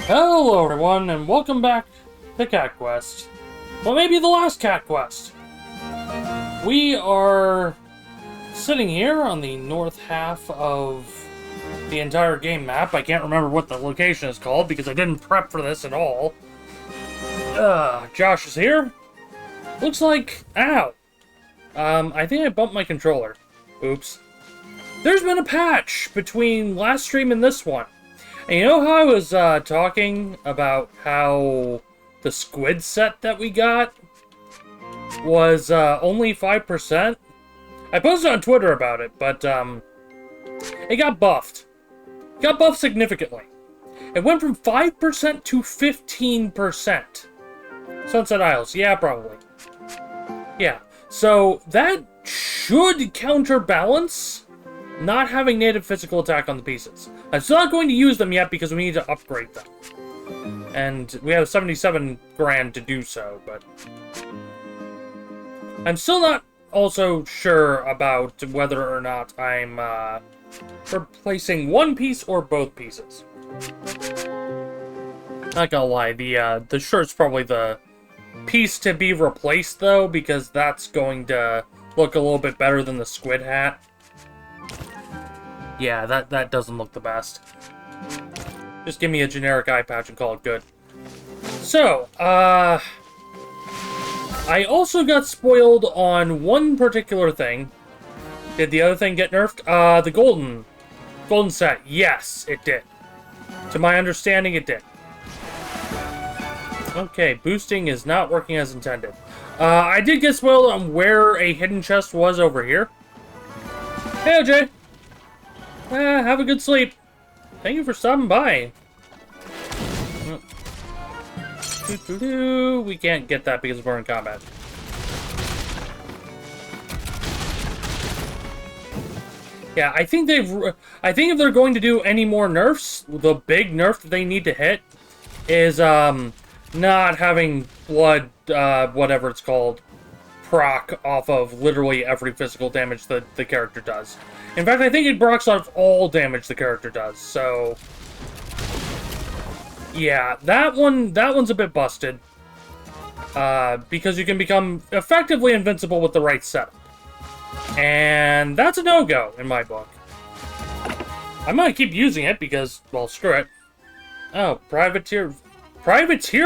Hello everyone, and welcome back to Cat Quest. Well, maybe the last Cat Quest. We are sitting here on the north half of the entire game map. I can't remember what the location is called because I didn't prep for this at all. Josh is here. Looks like... Ow! I think I bumped my controller. Oops. There's been a patch between last stream and this one. And you know how I was talking about how the squid set that we got was only 5%? I posted on Twitter about it, but it got buffed. It got buffed significantly. It went from 5% to 15%. Sunset Isles, yeah, probably. Yeah, so that should counterbalance not having native physical attack on the pieces. I'm still not going to use them yet because we need to upgrade them. And we have 77 grand to do so, but... I'm still not also sure about whether or not I'm replacing one piece or both pieces. Not gonna lie, the shirt's probably the piece to be replaced, though, because that's going to look a little bit better than the squid hat. Yeah, that doesn't look the best. Just give me a generic eye patch and call it good. So, I also got spoiled on one particular thing. Did the other thing get nerfed? The golden set. Yes, it did. To my understanding, it did. Okay, boosting is not working as intended. I did get spoiled on where a hidden chest was over here. Hey, OJ! Have a good sleep. Thank you for stopping by. We can't get that because we're in combat. Yeah, I think if they're going to do any more nerfs, the big nerf that they need to hit is not having blood, whatever it's called, proc off of literally every physical damage that the character does. In fact, I think it procs off all damage the character does, so... Yeah, that one's a bit busted. Because you can become effectively invincible with the right setup. And that's a no-go, in my book. I'm gonna keep using it because, well, screw it. Oh, Privateer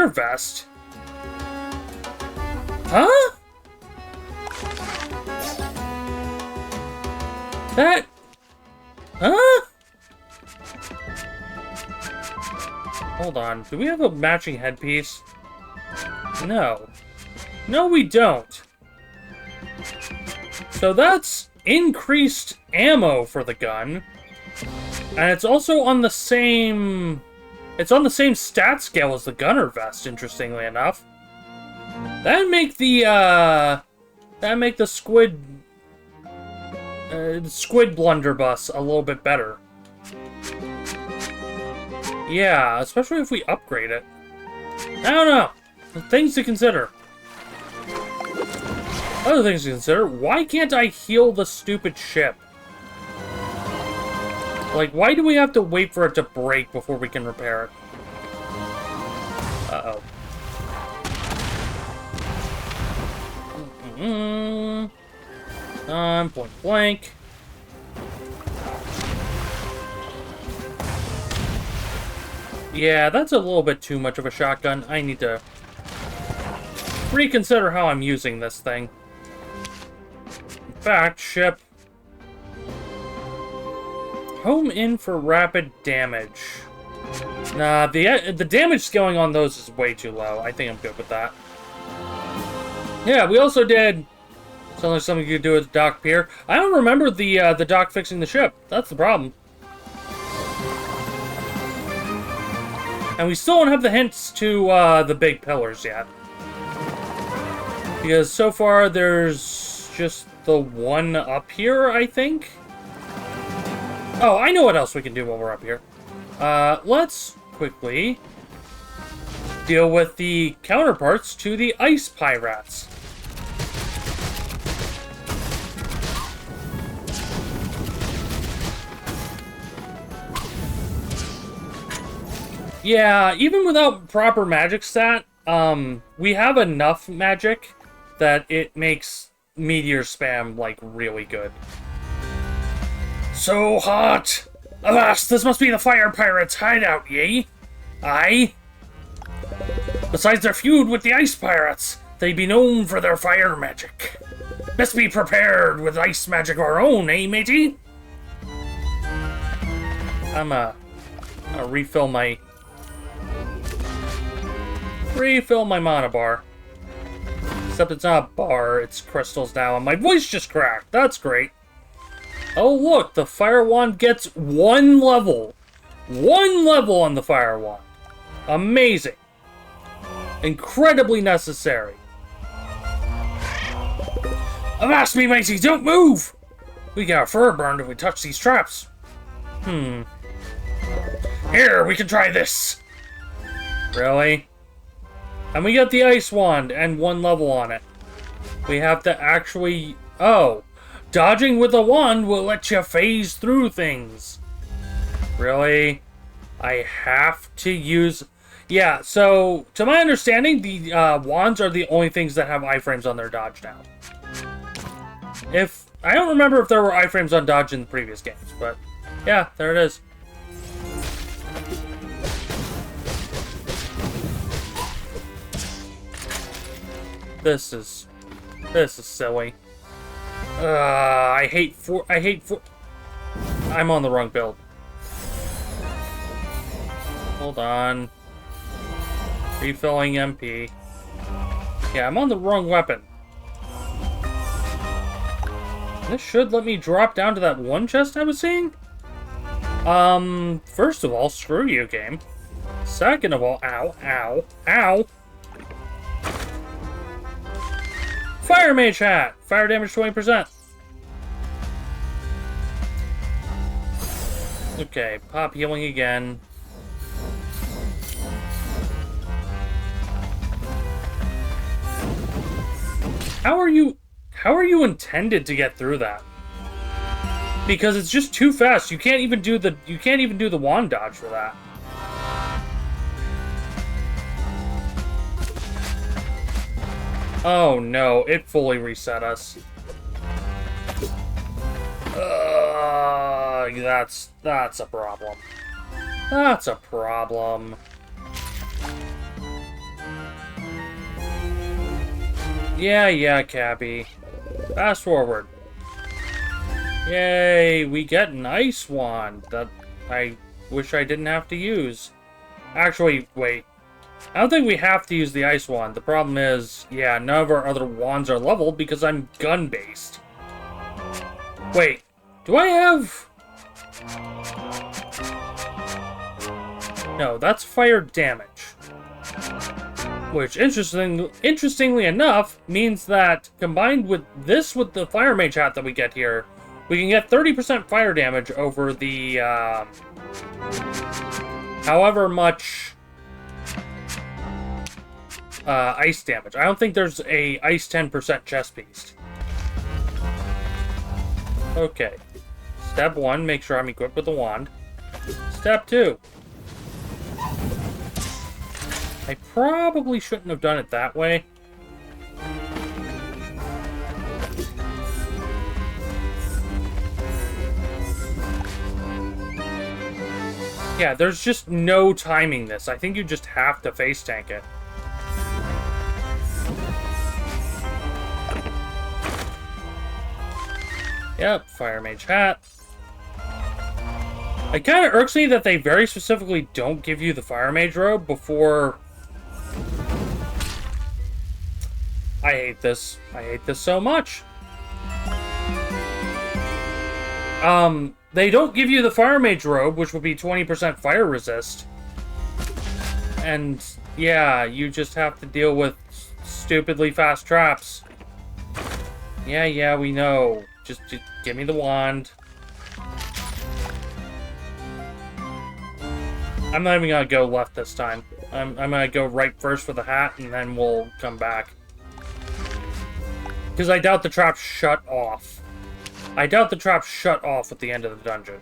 vest? Huh? That... Huh? Hold on. Do we have a matching headpiece? No. No, we don't. So that's increased ammo for the gun. And it's also on the same... It's on the same stat scale as the gunner vest, interestingly enough. That'd make the squid blunderbuss a little bit better. Yeah, especially if we upgrade it. I don't know. Things to consider. Other things to consider. Why can't I heal the stupid ship? Like, why do we have to wait for it to break before we can repair it? Uh-oh. Point blank. Yeah, that's a little bit too much of a shotgun. I need to reconsider how I'm using this thing. In fact, ship. Home in for rapid damage. Nah, the damage scaling on those is way too low. I think I'm good with that. Yeah, we also did... Sounds like something you could do with the dock pier. I don't remember the dock fixing the ship. That's the problem. And we still don't have the hints to the big pillars yet. Because so far there's just the one up here, I think? Oh, I know what else we can do while we're up here. Let's quickly deal with the counterparts to the ice pirates. Yeah, even without proper magic stat, we have enough magic that it makes meteor spam, like, really good. So hot! Alas, this must be the fire pirates' hideout, yea? Aye? Besides their feud with the ice pirates, they be known for their fire magic. Best be prepared with ice magic of our own, eh, matey? I'm gonna refill my mana bar. Except it's not a bar, it's crystals now, and my voice just cracked. That's great. Oh look, the fire wand gets 1 level. 1 level on the fire wand. Amazing. Incredibly necessary. Avast me, matey, don't move! We get our fur burned if we touch these traps. Here, we can try this. Really? And we got the ice wand and 1 level on it. We have to actually... Oh. Dodging with a wand will let you phase through things. Really? I have to use... Yeah, so, to my understanding, the wands are the only things that have iframes on their dodge now. I don't remember if there were iframes on dodge in the previous games, but yeah, there it is. This is silly. I hate I'm on the wrong build. Hold on. Refilling MP. Yeah, I'm on the wrong weapon. This should let me drop down to that one chest I was seeing. First of all, screw you, game. Second of all, ow, ow, ow. Fire Mage Hat! Fire damage 20%. Okay, pop healing again. How are you intended to get through that? Because it's just too fast. You can't even do the wand dodge for that. Oh no, it fully reset us. That's a problem. That's a problem. Yeah, Cappy. Fast forward. Yay, we get an ice wand that I wish I didn't have to use. Actually, wait. I don't think we have to use the ice wand. The problem is, yeah, none of our other wands are leveled because I'm gun-based. Wait, do I have... No, that's fire damage. Which, interestingly enough, means that combined with this, with the Fire Mage Hat that we get here, we can get 30% fire damage over the, however much ice damage. I don't think there's a ice 10% chest piece. Okay. Step 1, make sure I'm equipped with the wand. Step 2. I probably shouldn't have done it that way. Yeah, there's just no timing this. I think you just have to face tank it. Yep, Fire Mage Hat. It kind of irks me that they very specifically don't give you the Fire Mage robe before... I hate this. I hate this so much. They don't give you the Fire Mage robe, which would be 20% fire resist. And, yeah, you just have to deal with stupidly fast traps. Yeah, we know. Just give me the wand. I'm not even gonna go left this time. I'm gonna go right first for the hat, and then we'll come back. Because I doubt the traps shut off. I doubt the traps shut off at the end of the dungeon.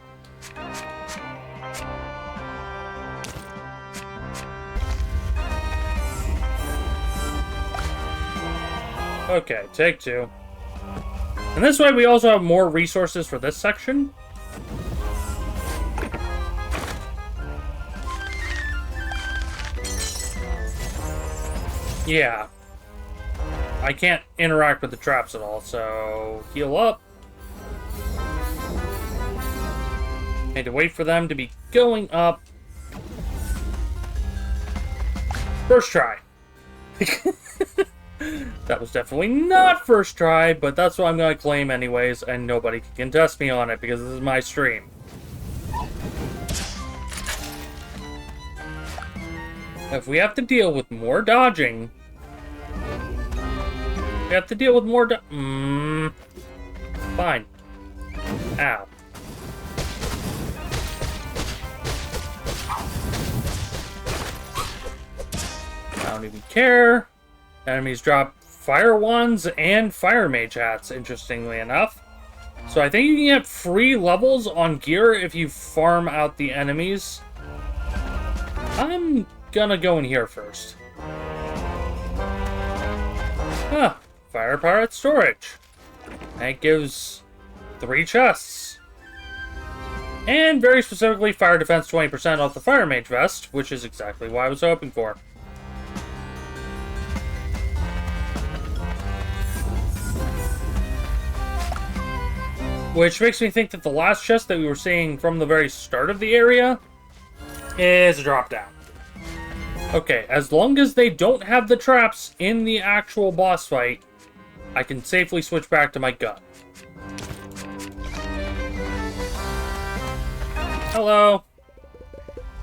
Okay, take two. And this way we also have more resources for this section. Yeah. I can't interact with the traps at all, so heal up. Need to wait for them to be going up. First try. That was definitely not first try, but that's what I'm going to claim anyways, and nobody can contest me on it because this is my stream. If we have to deal with more dodging, we have to deal with more fine. Ow. I don't even care. Enemies drop fire wands and fire mage hats, interestingly enough. So I think you can get free levels on gear if you farm out the enemies. I'm gonna go in here first. Ah, fire pirate storage. That gives 3 chests. And very specifically, fire defense 20% off the fire mage vest, which is exactly what I was hoping for. Which makes me think that the last chest that we were seeing from the very start of the area is a drop down. Okay, as long as they don't have the traps in the actual boss fight, I can safely switch back to my gun. Hello.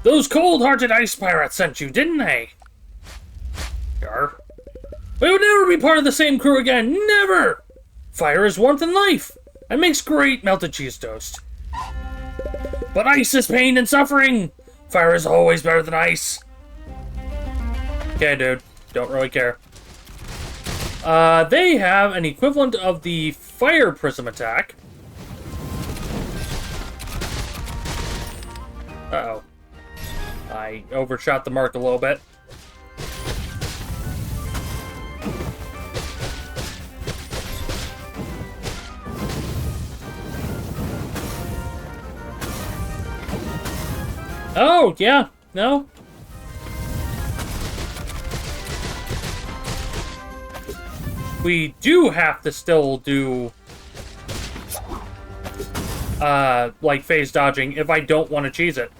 Those cold-hearted ice pirates sent you, didn't they? Yar. We would never be part of the same crew again, never! Fire is warmth and life, and makes great melted cheese toast. But ice is pain and suffering! Fire is always better than ice. Okay, dude. Don't really care. They have an equivalent of the fire prism attack. Uh-oh. I overshot the mark a little bit. Oh, yeah. No. We do have to still do, like, phase dodging if I don't want to cheese it.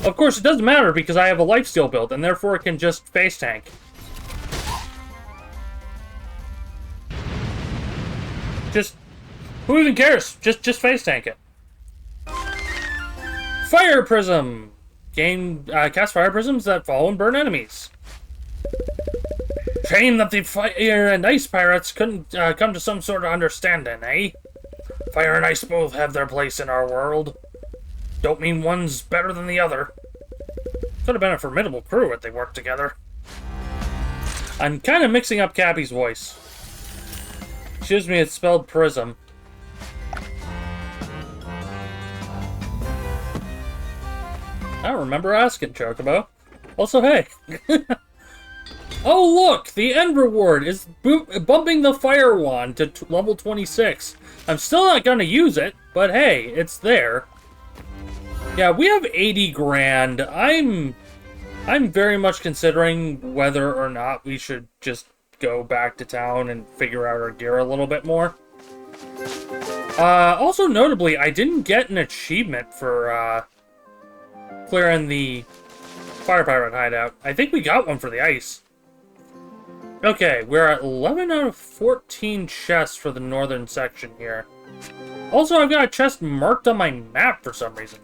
Of course, it doesn't matter because I have a lifesteal build, and therefore it can just face tank. Just, who even cares? Just face tank it. Fire Prism! Cast fire prisms that follow and burn enemies. Shame that the fire and ice pirates couldn't come to some sort of understanding, eh? Fire and ice both have their place in our world. Don't mean one's better than the other. Could have been a formidable crew if they worked together. I'm kind of mixing up Cappy's voice. Excuse me, it's spelled prism. I don't remember asking, Chocobo. Also, hey. Oh, look! The end reward is bumping the fire wand to level 26. I'm still not gonna use it, but hey, it's there. Yeah, we have 80 grand. I'm very much considering whether or not we should just go back to town and figure out our gear a little bit more. Also notably, I didn't get an achievement for, clearing the Fire Pirate hideout. I think we got one for the ice. Okay, we're at 11 out of 14 chests for the northern section here. Also, I've got a chest marked on my map for some reason.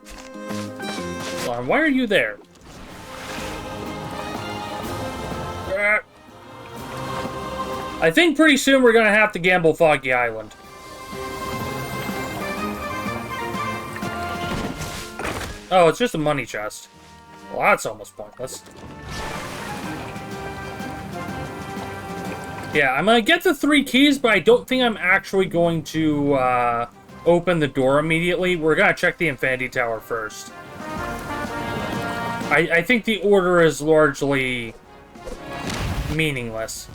Hold on, why are you there? I think pretty soon we're gonna have to gamble Foggy Island. Oh, it's just a money chest. Well, that's almost pointless. Yeah, I'm gonna get the 3 keys, but I don't think I'm actually going to open the door immediately. We're gonna check the Infinity Tower first. I think the order is largely meaningless.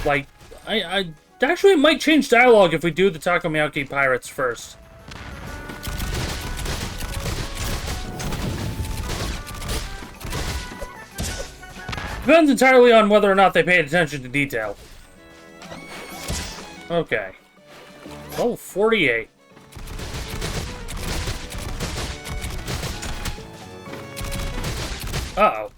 Like, I actually might change dialogue if we do the Takamiyaki Pirates first. Depends entirely on whether or not they paid attention to detail. Okay. Oh, 48. Uh-oh.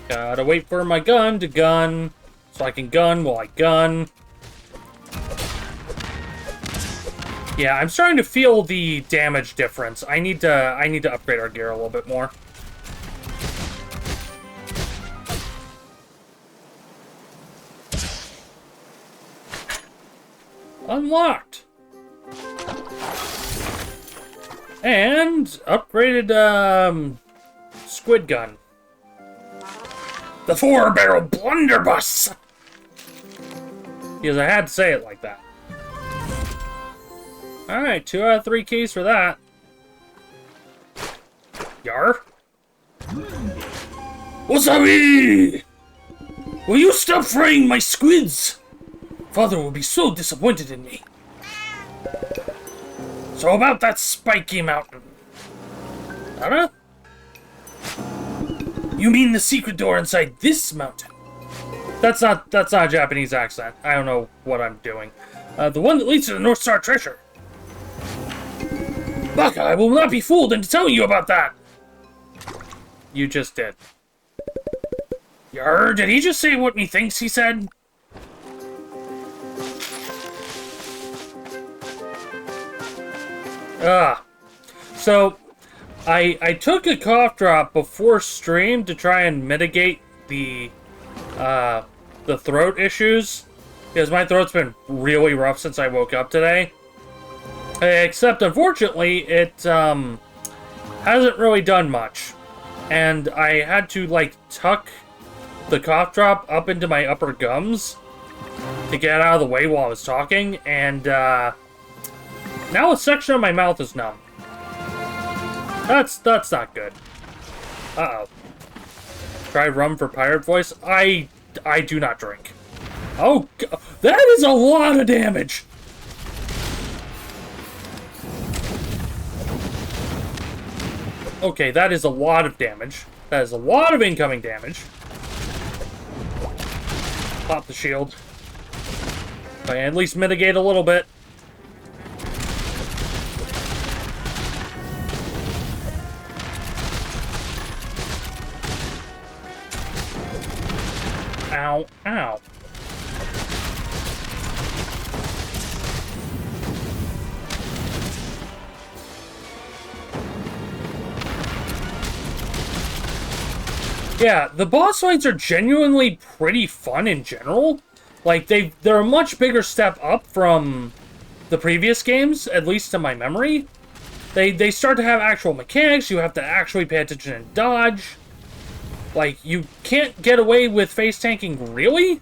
Gotta wait for my gun to gun, so I can gun while I gun. Yeah, I'm starting to feel the damage difference. I need to upgrade our gear a little bit more. Unlocked. And upgraded squid gun. The 4-barrel blunderbuss! Because I had to say it like that. Alright, 2 out of 3 keys for that. Yar? Wasabi! Will you stop frying my squids? Father will be so disappointed in me. So about that spiky mountain. Huh? You mean the secret door inside this mountain? That's not a Japanese accent. I don't know what I'm doing. The one that leads to the North Star treasure. Baka, I will not be fooled into telling you about that. You just did. Yarr, did he just say what he thinks he said? So, I took a cough drop before stream to try and mitigate the throat issues, because my throat's been really rough since I woke up today. Except, unfortunately, it hasn't really done much. And I had to, like, tuck the cough drop up into my upper gums to get out of the way while I was talking, and now a section of my mouth is numb. That's not good. Uh-oh. Try rum for pirate voice? I do not drink. Oh, that is a lot of damage! Okay, that is a lot of damage. That is a lot of incoming damage. Pop the shield. If I at least mitigate a little bit. Ow, ow. Yeah, the boss fights are genuinely pretty fun in general. Like, they're a much bigger step up from the previous games, at least to my memory. They start to have actual mechanics, you have to actually pay attention and dodge. Like, you can't get away with face tanking, really?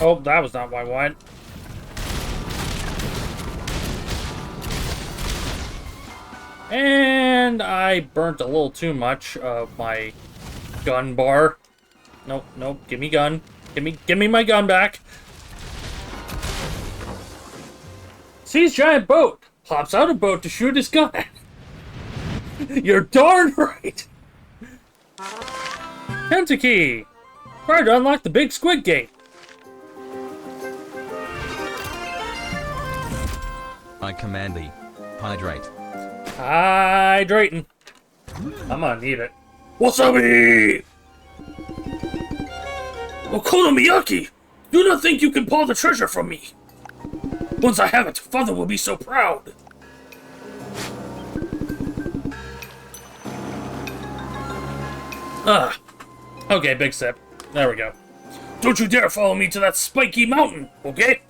Oh, that was not what I wanted. And I burnt a little too much of my gun bar. Nope, nope, give me gun. Give me my gun back. Sees giant boat. Hops out of boat to shoot his gun. You're darn right. Pentakey. Try to unlock the big squid gate. I command thee. Hydrate. Hydrating. I'm gonna need it. Wasabi! Okonomiyaki! Do not think you can paw the treasure from me! Once I have it, Father will be so proud. Ah. Okay, big sip. There we go. Don't you dare follow me to that spiky mountain, okay?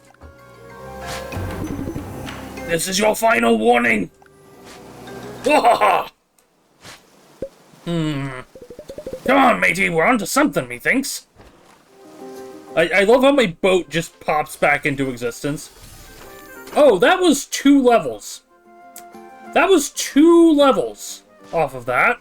This is your final warning. Come on, matey, we're onto something, methinks. I love how my boat just pops back into existence. Oh, that was 2 levels. That was 2 levels off of that.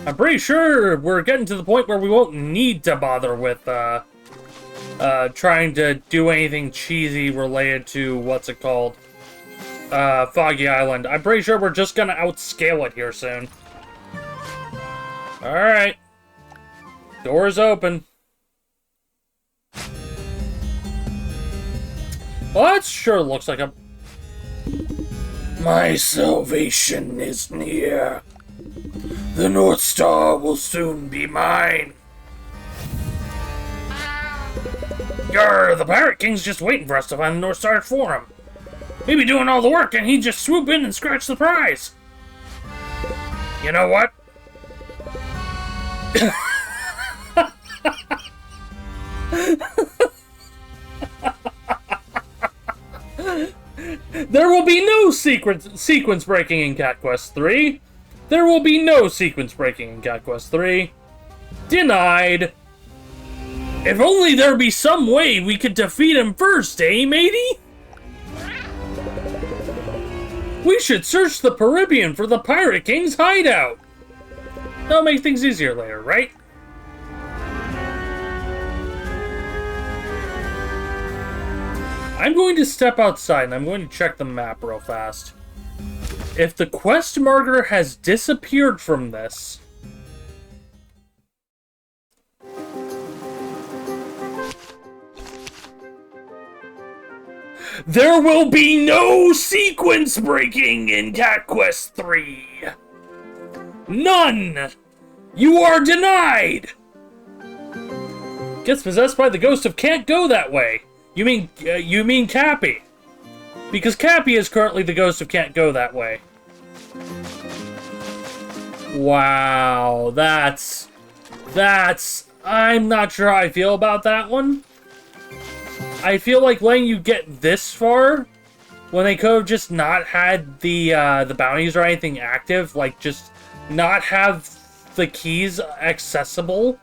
I'm pretty sure we're getting to the point where we won't need to bother with, trying to do anything cheesy related to, what's it called? Foggy Island. I'm pretty sure we're just gonna outscale it here soon. Alright. Door's open. Well, that sure looks like a... My salvation is near. The North Star will soon be mine. Grr, the Pirate King's just waiting for us to find the North Star for him. We'd be doing all the work and he'd just swoop in and scratch the prize. You know what? There will be no sequence breaking in Cat Quest 3. There will be no sequence breaking in Cat Quest 3. Denied. If only there be some way we could defeat him first, eh, matey? We should search the Peribian for the Pirate King's hideout. That'll make things easier later, right? I'm going to step outside and I'm going to check the map real fast. If the quest marker has disappeared from this... There will be no sequence breaking in Cat Quest 3! None! You are denied! Gets possessed by the ghost of Can't Go That Way. You mean Cappy. Because Cappy is currently the ghost of Can't Go That Way. Wow, that's... I'm not sure how I feel about that one. I feel like letting you get this far, when they could have just not had the bounties or anything active, like, just not have the keys accessible,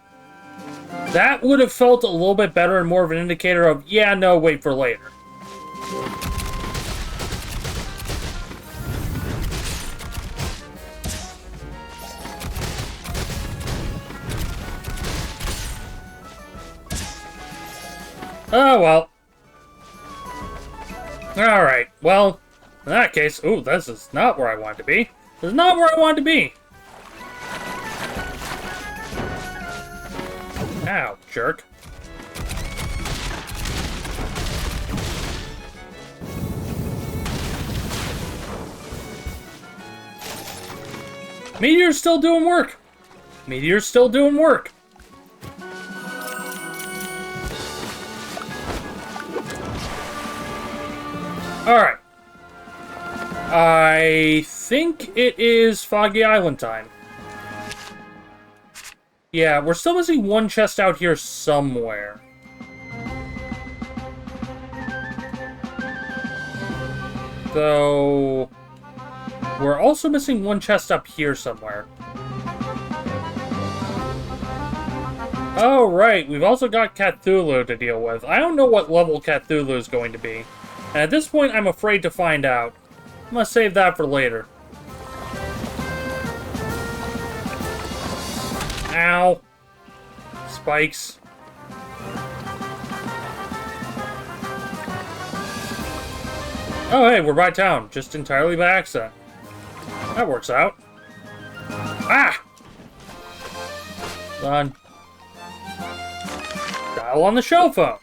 that would have felt a little bit better and more of an indicator of, yeah, no, wait for later. Oh, well. Alright, well, in that case... Ooh, this is not where I want to be. This is not where I want to be. Ow, jerk. Meteor's still doing work. Meteor's still doing work. Alright. I think it is Foggy Island time. Yeah, we're still missing one chest out here somewhere. Though... we're also missing one chest up here somewhere. Oh, right. We've also got Cthulhu to deal with. I don't know what level Cthulhu is going to be. And at this point, I'm afraid to find out. I'm gonna save that for later. Ow. Spikes. Oh, hey, we're by town. Just entirely by accident. That works out. Ah! Done. Dial on the shell phone.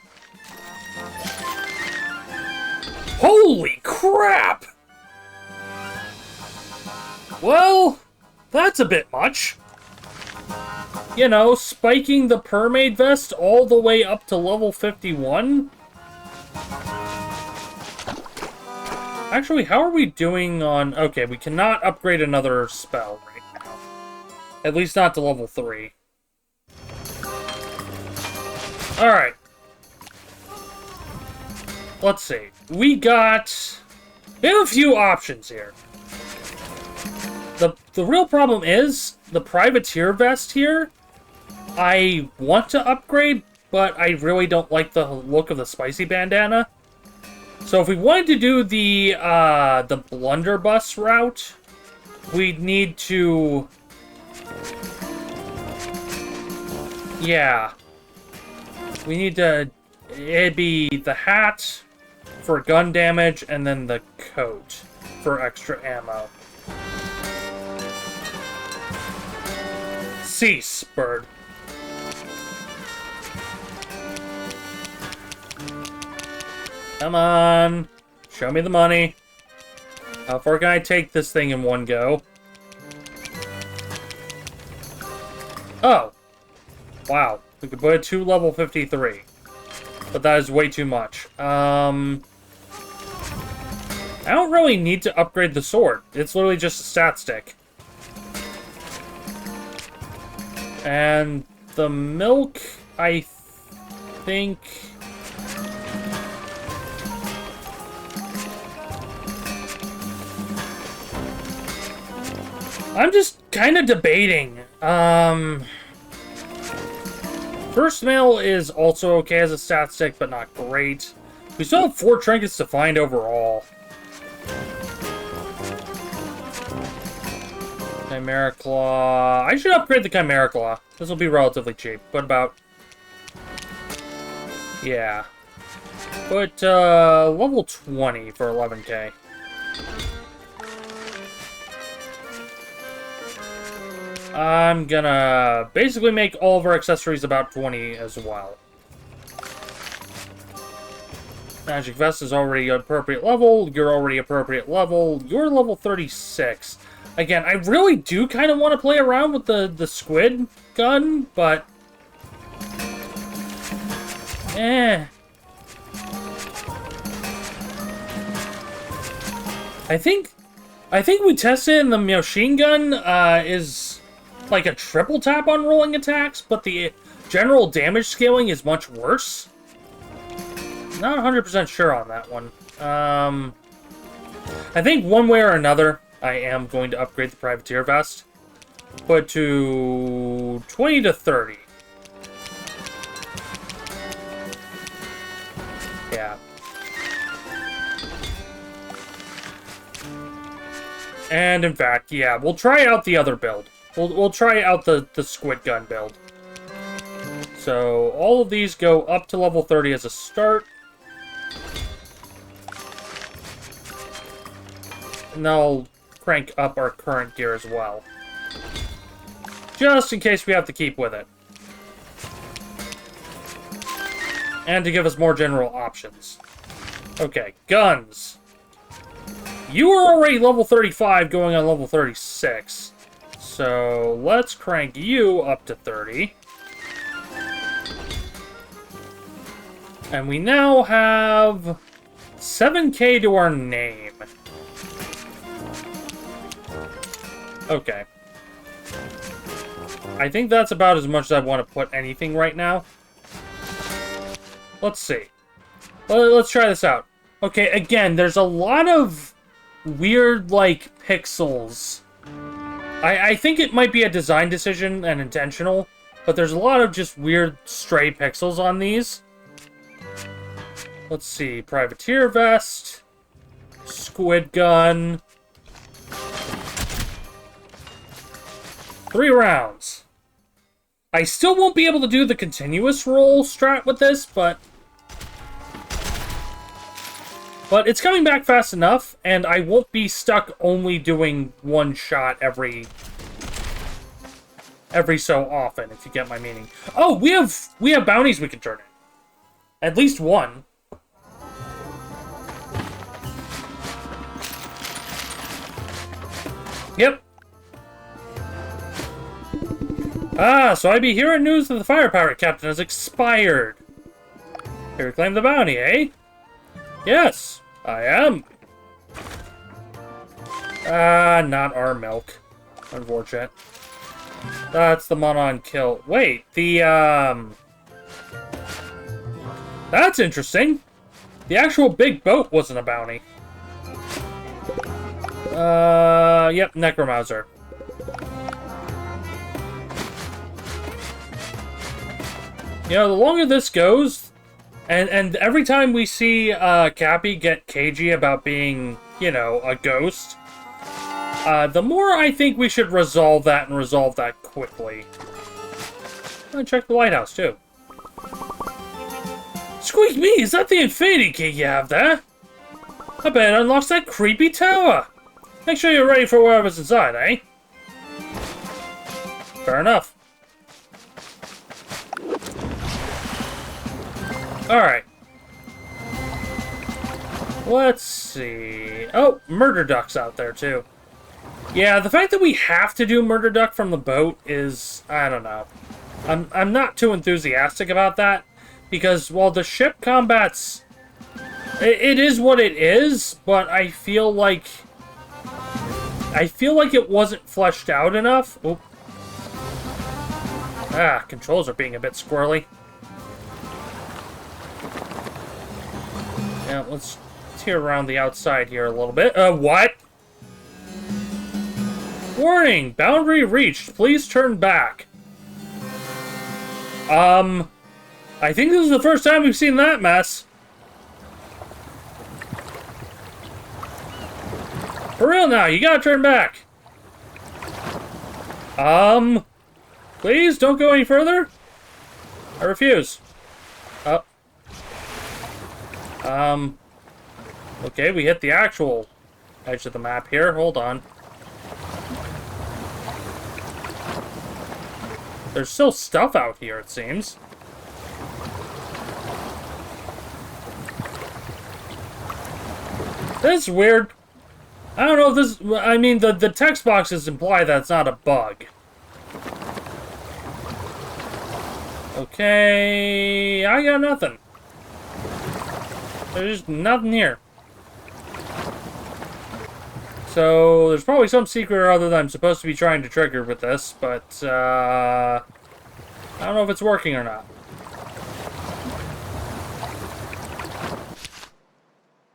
Holy crap! Well, that's a bit much. You know, spiking the Permaid Vest all the way up to level 51? Actually, how are we doing on... Okay, we cannot upgrade another spell right now. At least not to level 3. Alright. Let's see. We have a few options here. The real problem is, the Privateer Vest here, I want to upgrade, but I really don't like the look of the spicy bandana. So if we wanted to do the blunderbuss route, we'd need to... Yeah. We need to... It'd be the hat for gun damage, and then the coat for extra ammo. Cease, bird. Come on. Show me the money. How far can I take this thing in one go? Oh. Wow. We could put it to level 53. But that is way too much. I don't really need to upgrade the sword. It's literally just a stat stick. And the milk, I think... I'm just kind of debating. First mail is also okay as a stat stick, but not great. We still have 4 trinkets to find overall. Chimera Claw. I should upgrade the Chimera Claw. This will be relatively cheap. What about... Yeah. Put, level 20 for 11k. I'm gonna basically make all of our accessories about 20 as well. Magic Vest is already appropriate level. You're already appropriate level. You're level 36. Again, I really do kind of want to play around with the squid gun, but... I think we tested in the machine gun is like a triple tap on rolling attacks, but the general damage scaling is much worse. Not 100% sure on that one. I think one way or another, I am going to upgrade the Privateer Vest. Put to 20 to 30. Yeah. And in fact, yeah, we'll try out the other build. We'll try out the squid gun build. So all of these go up to level 30 as a start. And I'll crank up our current gear as well. Just in case we have to keep with it. And to give us more general options. Okay, guns. You are already level 35 going on level 36. So let's crank you up to 30. And we now have 7k to our name. Okay. I think that's about as much as I want to put anything right now. Let's see. Let's try this out. Okay, again, there's a lot of weird, like, pixels. I think it might be a design decision and intentional, but there's a lot of just weird stray pixels on these. Let's see. Privateer Vest. Squid Gun. 3 rounds. I still won't be able to do the continuous roll strat with this, but it's coming back fast enough, and I won't be stuck only doing one shot every so often, if you get my meaning. Oh, we have bounties we can turn in. At least one. Yep, Ah, so I be hearing news that the fire pirate captain has expired. Here to claim the bounty, eh? Yes, I am. Ah, not our milk. Unfortunate. That's the Monon kill. Wait, that's interesting. The actual big boat wasn't a bounty. Yep, Necromauser. You know, the longer this goes, and every time we see Cappy get cagey about being, you know, a ghost, the more I think we should resolve that and resolve that quickly. I'm gonna check the lighthouse too. Squeak me, is that the infinity key you have there? I bet it unlocks that creepy tower. Make sure you're ready for whatever's inside, eh? Fair enough. Alright. Let's see. Oh, Murder Duck's out there too. Yeah, the fact that we have to do Murder Duck from the boat is, I don't know. I'm not too enthusiastic about that, because while the ship combat's, it is what it is, but I feel like it wasn't fleshed out enough. Oop. Ah, controls are being a bit squirrely. Yeah, let's tear around the outside here a little bit. What? Warning! Boundary reached. Please turn back. I think this is the first time we've seen that mess. For real now, you gotta turn back. Please don't go any further. I refuse. Okay, we hit the actual edge of the map here. Hold on. There's still stuff out here, it seems. This is weird. I don't know if this... I mean, the text boxes imply that it's not a bug. Okay... I got nothing. There's just nothing here. So, there's probably some secret or other that I'm supposed to be trying to trigger with this, but, I don't know if it's working or not.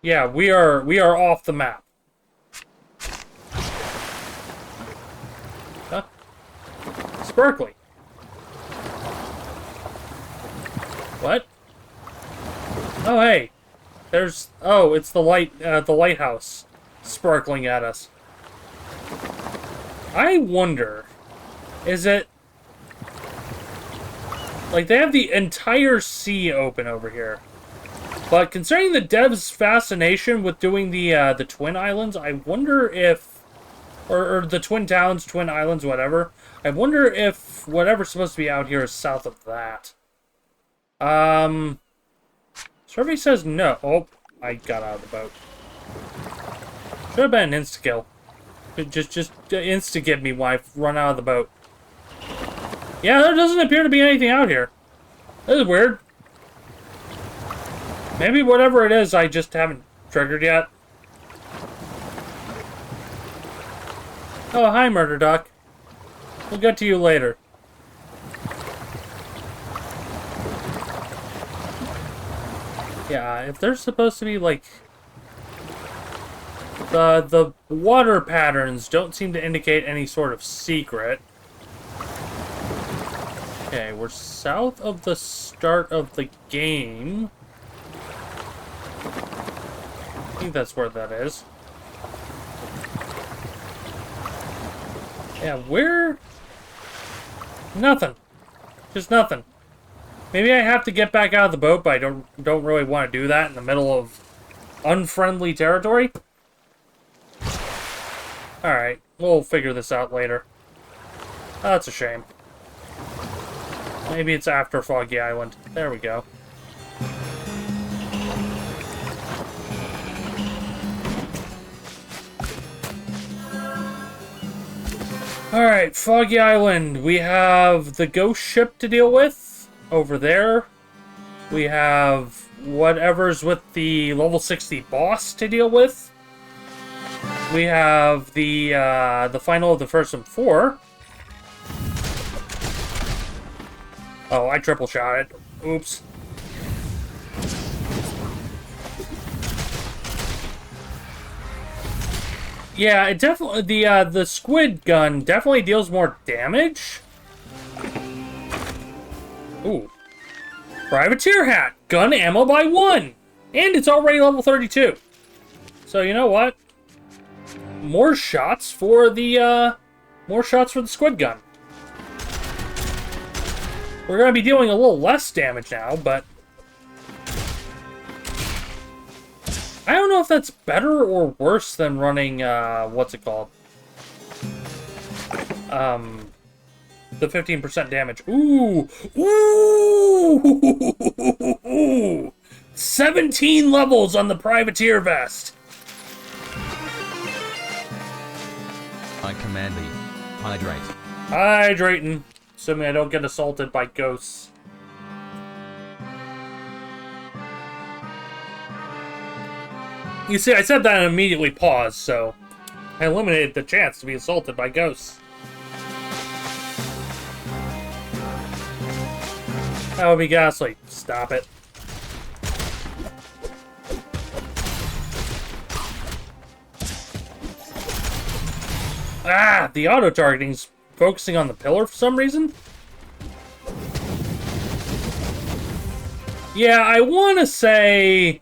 Yeah, we are off the map. Huh? Sparkly. What? Oh, hey. There's... Oh, it's the lighthouse sparkling at us. I wonder... Is it... Like, they have the entire sea open over here. But concerning the devs' fascination with doing the Twin Islands, I wonder if... Or the Twin Towns, Twin Islands, whatever. I wonder if whatever's supposed to be out here is south of that. Survey says no. Oh, I got out of the boat. Should have been an insta-kill. Just insta-give me when I run out of the boat. Yeah, there doesn't appear to be anything out here. This is weird. Maybe whatever it is, I just haven't triggered yet. Oh, hi, Murder Duck. We'll get to you later. Yeah, if there's supposed to be, like... The water patterns don't seem to indicate any sort of secret. Okay, we're south of the start of the game. I think that's where that is. Yeah, where? Nothing. Just nothing. Maybe I have to get back out of the boat, but I don't really want to do that in the middle of unfriendly territory. Alright, we'll figure this out later. That's a shame. Maybe it's after Foggy Island. There we go. Alright, Foggy Island. We have the ghost ship to deal with over there. We have whatever's with the level 60 boss to deal with. We have the final of the Fearsome 4. Oh, I triple shot it. Oops. Yeah, it definitely the squid gun definitely deals more damage. Ooh. Privateer hat, gun ammo by 1, and it's already level 32. So you know what? More shots for the squid gun. We're gonna be dealing a little less damage now, but I don't know if that's better or worse than running, what's it called? The 15% damage. Ooh! Ooh! 17 levels on the Privateer vest! I command thee, hydrate. Hydrating. Assuming I don't get assaulted by ghosts. You see, I said that and immediately paused, so I eliminated the chance to be assaulted by ghosts. That would be ghastly. Stop it. Ah, the auto-targeting's focusing on the pillar for some reason? Yeah, I want to say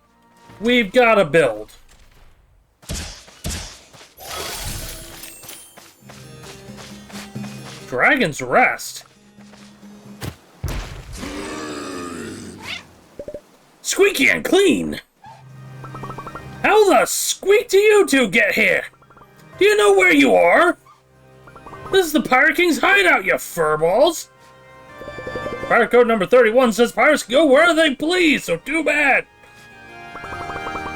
we've got a build. Dragon's Rest. Squeaky and clean! How the squeak do you two get here? Do you know where you are? This is the Pirate King's hideout, you furballs! Pirate Code number 31 says pirates can go where they please, so too bad!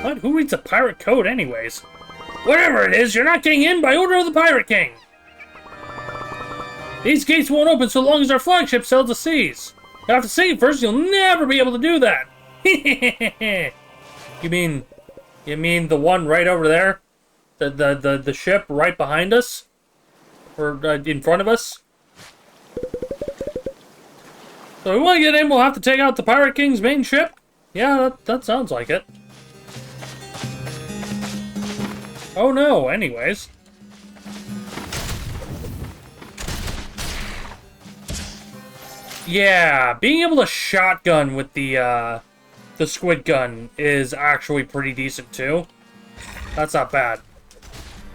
What? Who reads a pirate code anyways? Whatever it is, you're not getting in by order of the Pirate King! These gates won't open so long as our flagship sails the seas. You have to save first, you'll never be able to do that! You mean the one right over there? The ship right behind us? Or in front of us? So if we want to get in, we'll have to take out the Pirate King's main ship? Yeah, that sounds like it. Oh no, anyways. Yeah, being able to shotgun with the squid gun is actually pretty decent too. That's not bad.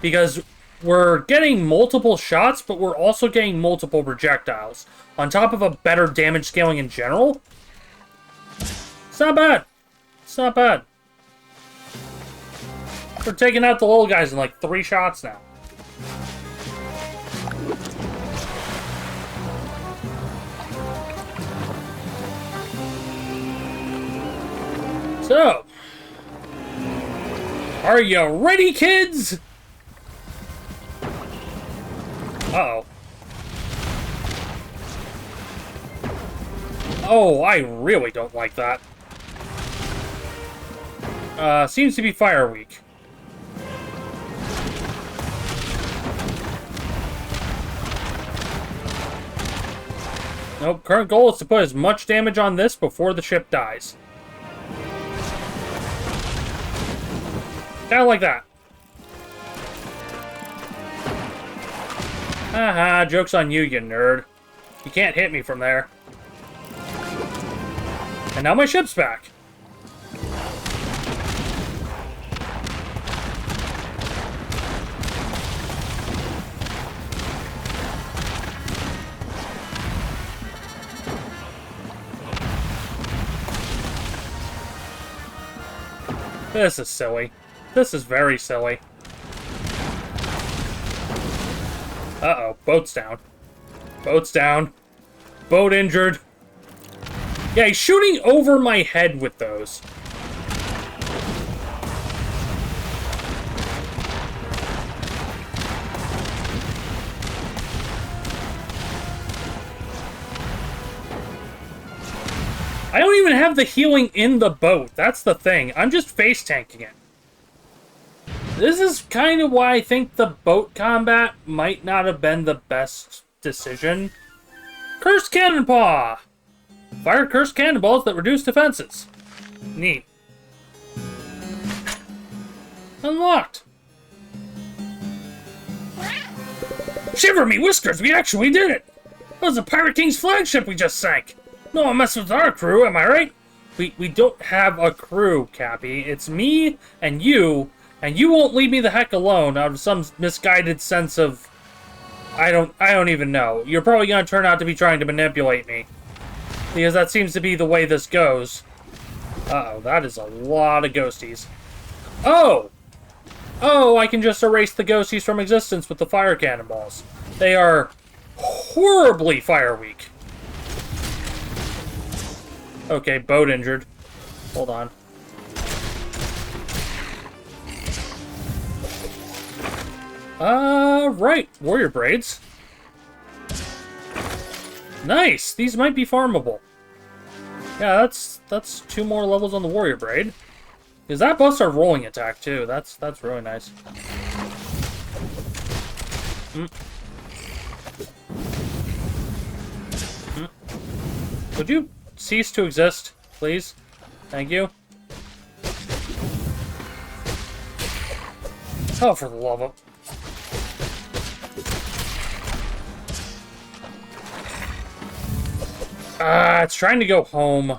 Because we're getting multiple shots, but we're also getting multiple projectiles. On top of a better damage scaling in general. It's not bad. It's not bad. We're taking out the little guys in like 3 shots now. So, are you ready, kids? Uh-oh. Oh, I really don't like that. Seems to be Fire Week. Nope, current goal is to put as much damage on this before the ship dies. Kinda like that. Haha, joke's on you, you nerd. You can't hit me from there. And now my ship's back. This is silly. This is very silly. Uh-oh, boat's down. Boat's down. Boat injured. Yeah, he's shooting over my head with those. have the healing in the boat. That's the thing. I'm just face tanking it. This is kind of why I think the boat combat might not have been the best decision. Cursed Cannon Paw! Fire cursed cannonballs that reduce defenses. Neat. Unlocked. Shiver me whiskers, we actually did it! That was the Pirate King's flagship we just sank! No one messes with our crew, am I right? We don't have a crew, Cappy. It's me and you won't leave me the heck alone out of some misguided sense of... I don't even know. You're probably gonna turn out to be trying to manipulate me. Because that seems to be the way this goes. Uh-oh, that is a lot of ghosties. Oh! Oh, I can just erase the ghosties from existence with the fire cannonballs. They are horribly fire weak. Okay, boat injured. Hold on. Right. Warrior Braids. Nice! These might be farmable. Yeah, that's 2 more levels on the Warrior Braid. Because that busts our rolling attack, too. That's really nice. Would you cease to exist, please? Thank you. Oh, for the love of... it's trying to go home.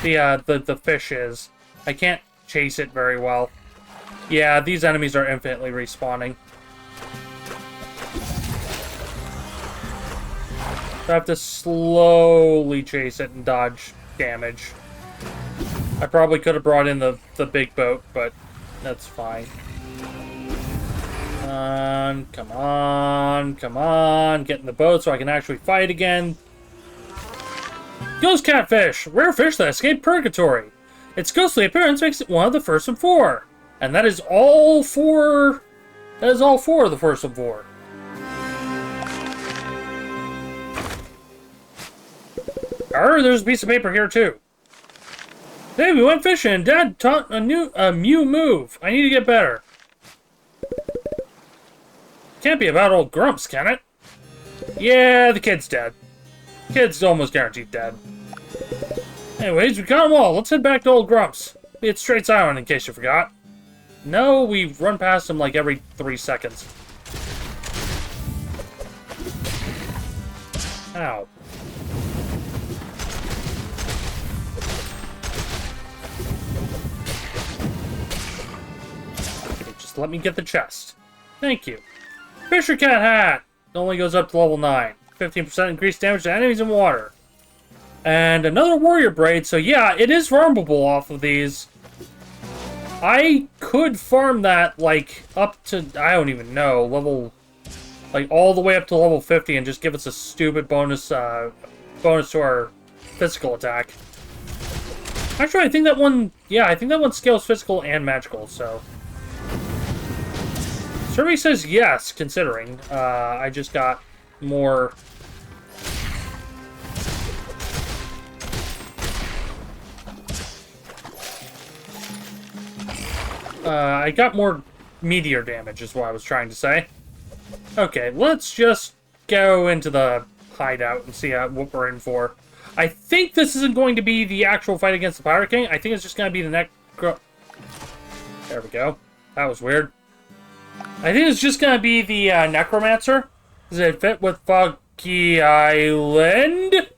The fish is. I can't chase it very well. Yeah, these enemies are infinitely respawning. So I have to slowly chase it and dodge damage. I probably could have brought in the big boat, but that's fine. Come on, come on. Get in the boat so I can actually fight again. Ghost Catfish! Rare fish that escaped purgatory. Its ghostly appearance makes it one of the Fearsome Four. And that is all four... That is all 4 of the Fearsome Four. There's a piece of paper here, too. Hey, we went fishing and Dad taught a new move. I need to get better. Can't be about old Grumps, can it? Yeah, the kid's dead. Kid's almost guaranteed dead. Anyways, we got them all. Let's head back to old Grumps. It's Straits Island, in case you forgot. No, we run past him like every 3 seconds. Ow. Okay, just let me get the chest. Thank you. Fisher Cat Hat! It only goes up to level 9. 15% increased damage to enemies in water. And another Warrior Braid, so yeah, it is farmable off of these. I could farm that, like, up to, I don't even know, level, like, all the way up to level 50 and just give us a stupid bonus, bonus to our physical attack. Actually, I think that one, yeah, I think that one scales physical and magical, so. Survey says yes, considering. I just got more... I got more meteor damage, is what I was trying to say. Okay, let's just go into the hideout and see what we're in for. I think this isn't going to be the actual fight against the Pirate King. I think it's just going to be the There we go. That was weird. I think it's just going to be the Necromancer. Does it fit with Foggy Island?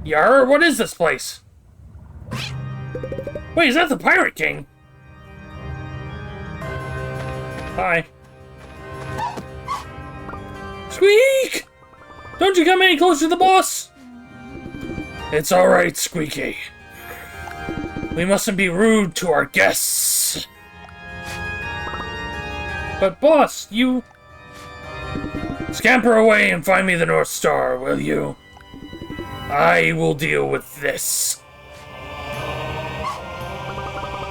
Yar, what is this place? Wait, is that the Pirate King? Hi. Squeak! Don't you come any closer to the boss! It's alright, Squeaky. We mustn't be rude to our guests. But boss, you... Scamper away and find me the North Star, will you? I will deal with this.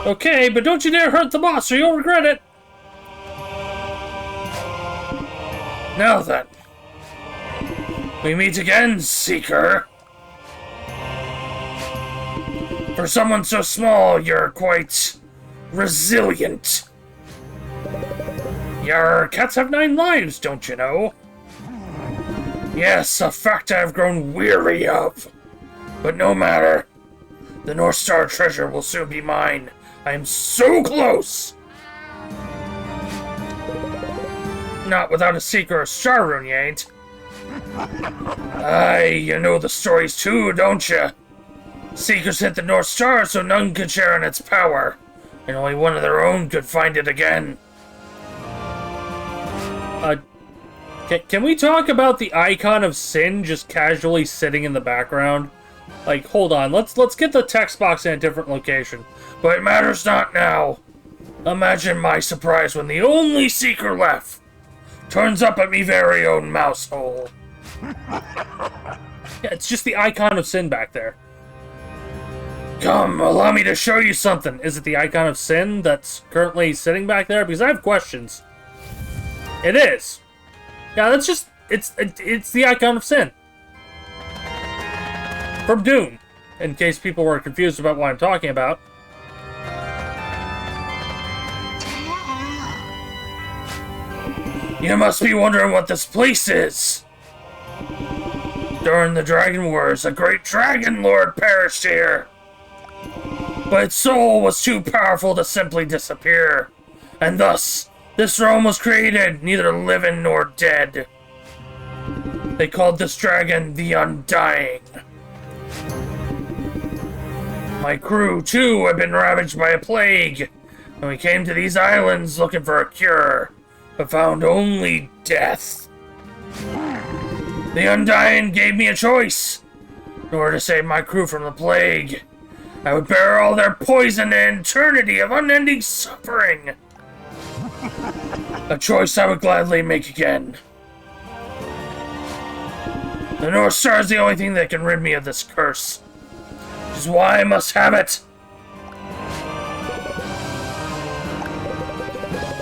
Okay, but don't you dare hurt the boss or you'll regret it. Now then. We meet again, Seeker. For someone so small, you're quite resilient. Your cats have 9 lives, don't you know? Yes, a fact I've grown weary of. But no matter. The North Star treasure will soon be mine. I am so close! Not without a seeker or star rune, you ain't. Aye, you know the stories too, don't you? Seekers hit the North Star so none could share in its power, and only one of their own could find it again. Can we talk about the icon of sin just casually sitting in the background? Like, hold on, let's get the text box in a different location. But it matters not now. Imagine my surprise when the only seeker left turns up at me very own mouse hole. Yeah, it's just the icon of sin back there. Come, allow me to show you something. Is it the icon of sin that's currently sitting back there? Because I have questions. It is. Yeah, that's just... It's the icon of sin. From Doom, in case people were confused about what I'm talking about. You must be wondering what this place is. During the Dragon Wars, a great dragon lord perished here. But its soul was too powerful to simply disappear. And thus, this realm was created, neither living nor dead. They called this dragon the Undying. My crew, too, had been ravaged by a plague, and we came to these islands looking for a cure, but found only death. The Undying gave me a choice. In order to save my crew from the plague, I would bear all their poison and eternity of unending suffering. A choice I would gladly make again. The North Star is the only thing that can rid me of this curse. Which is why I must have it.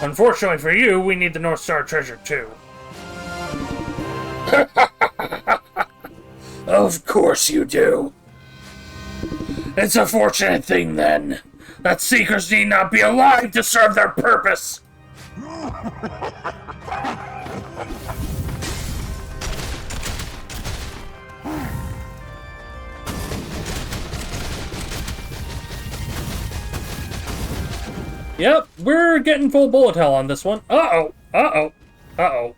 Unfortunately for you, we need the North Star treasure too. Of course you do. It's a fortunate thing, then, that Seekers need not be alive to serve their purpose. Yep, we're getting full bullet hell on this one. Uh-oh. Uh-oh. Uh-oh.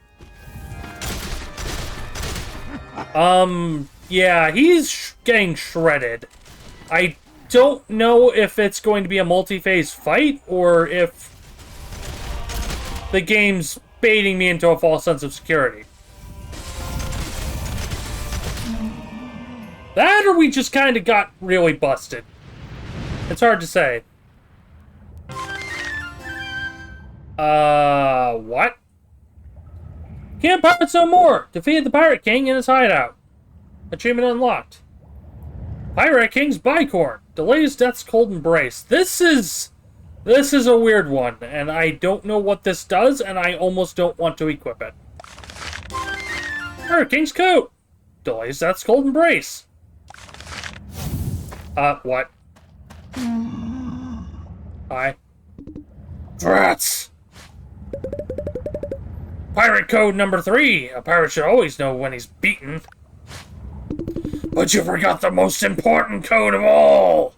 Yeah, he's getting shredded. I don't know if it's going to be a multi-phase fight, or if the game's baiting me into a false sense of security. That, or we just kind of got really busted. It's hard to say. What? Can't pirates no more! Defeated the Pirate King in his hideout. Achievement unlocked. Pirate King's Bicorn. Delays Death's Cold Embrace. This is a weird one, and I don't know what this does, and I almost don't want to equip it. Pirate King's Coat. Delays Death's Cold Embrace. What? Hi. Drats! Pirate code number 3. A pirate should always know when he's beaten. But you forgot the most important code of all!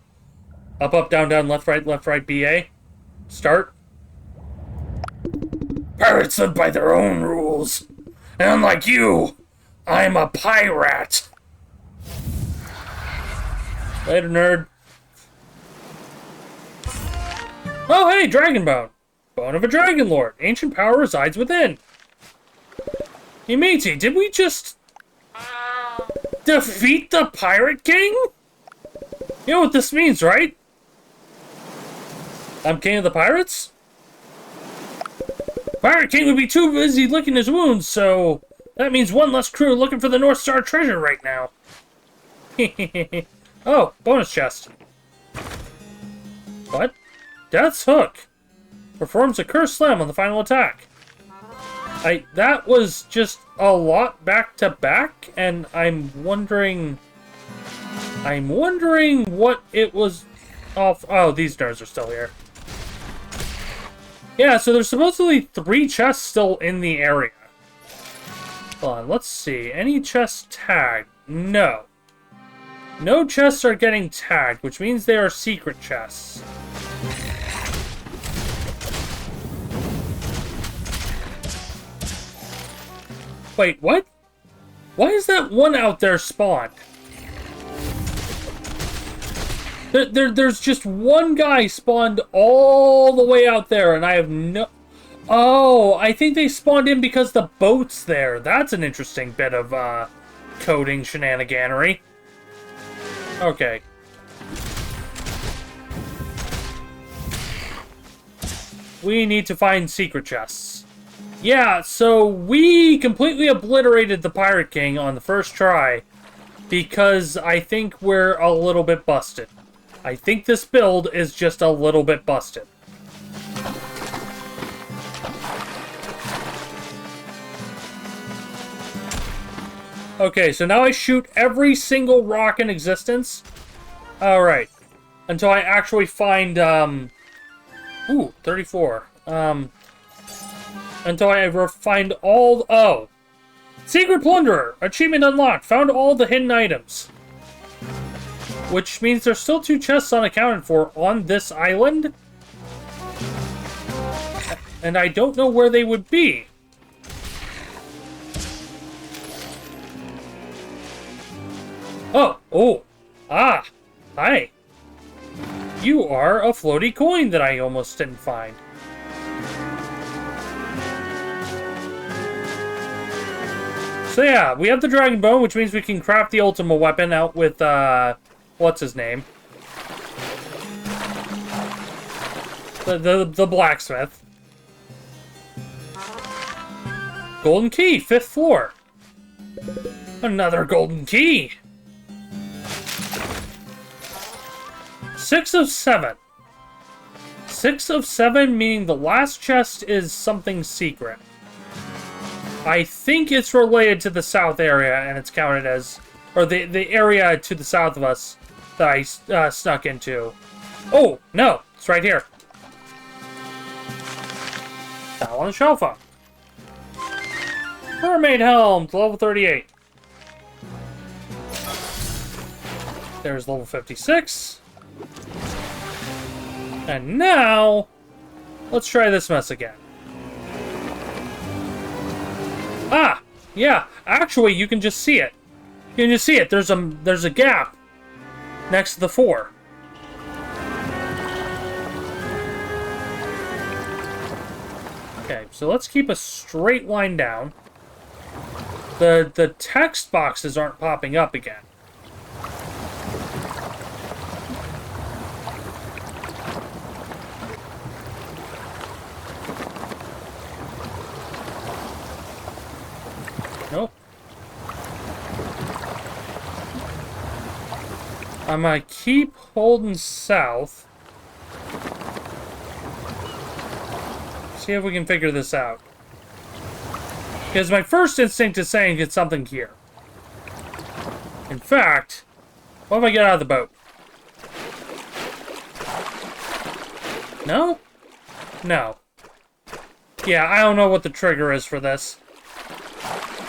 Up, up, down, down, left, right, BA. Start. Pirates live by their own rules. And unlike you, I'm a pirate. Later, nerd. Oh, hey, Dragon Bone. Bone of a Dragon Lord. Ancient power resides within. Hey, matey, did we just defeat the Pirate King? You know what this means, right? I'm king of the pirates? Pirate King would be too busy licking his wounds, so that means one less crew looking for the North Star treasure right now. Oh, bonus chest. What? Death's Hook. Performs a curse slam on the final attack. That was just a lot back to back, and I'm wondering I'm wondering what it was off. Oh, these nerds are still here. Yeah, so there's supposedly 3 chests still in the area. Hold on, let's see. Any chests tagged? No. No chests are getting tagged, which means they are secret chests. Wait, what? Why is that one out there spawned? There's just one guy spawned all the way out there, and I have no... Oh, I think they spawned in because the boat's there. That's an interesting bit of, coding shenaniganery. Okay. We need to find secret chests. Yeah, so we completely obliterated the Pirate King on the first try because I think we're a little bit busted. I think this build is just a little bit busted. Okay, so now I shoot every single rock in existence. Alright. Until I actually find, Ooh, 34. Until I find all... Oh! Secret Plunderer! Achievement unlocked! Found all the hidden items. Which means there's still 2 chests unaccounted for on this island. And I don't know where they would be. Oh! Oh! Ah! Hi! You are a floaty coin that I almost didn't find. So yeah, we have the Dragon Bone, which means we can craft the Ultima weapon out with, what's his name? The blacksmith. Golden key, 5th floor. Another golden key. 6 of 7. 6 of 7, meaning the last chest is something secret. I think it's related to the south area, and it's counted as... Or the area to the south of us that I snuck into. Oh, no! It's right here. Down on the shelf up. Mermaid Helm, level 38. There's level 56. And now, let's try this mess again. Ah! Yeah, actually, you can just see it. You can just see it. There's a gap next to the 4. Okay, so let's keep a straight line down. The text boxes aren't popping up again. Nope. I'm gonna keep holding south. See if we can figure this out. Because my first instinct is saying it's something here. In fact, what if I get out of the boat? No? No. Yeah, I don't know what the trigger is for this.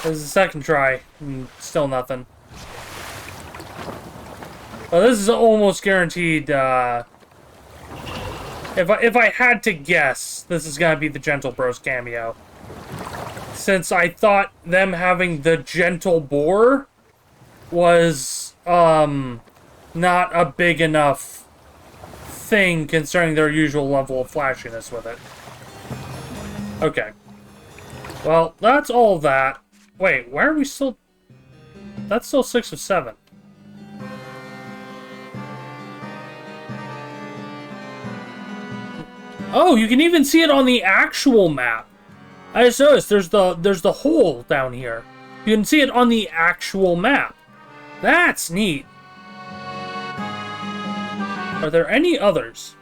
This is the second try, and still nothing. Well, this is almost guaranteed, if I had to guess, this is gonna be the Gentle Bros cameo. Since I thought them having the Gentle Boar was, not a big enough thing concerning their usual level of flashiness with it. Okay. Well, that's all that. Wait, why are we still... That's still 6 of 7. Oh, you can even see it on the actual map. I just noticed there's the hole down here. You can see it on the actual map. That's neat. Are there any others?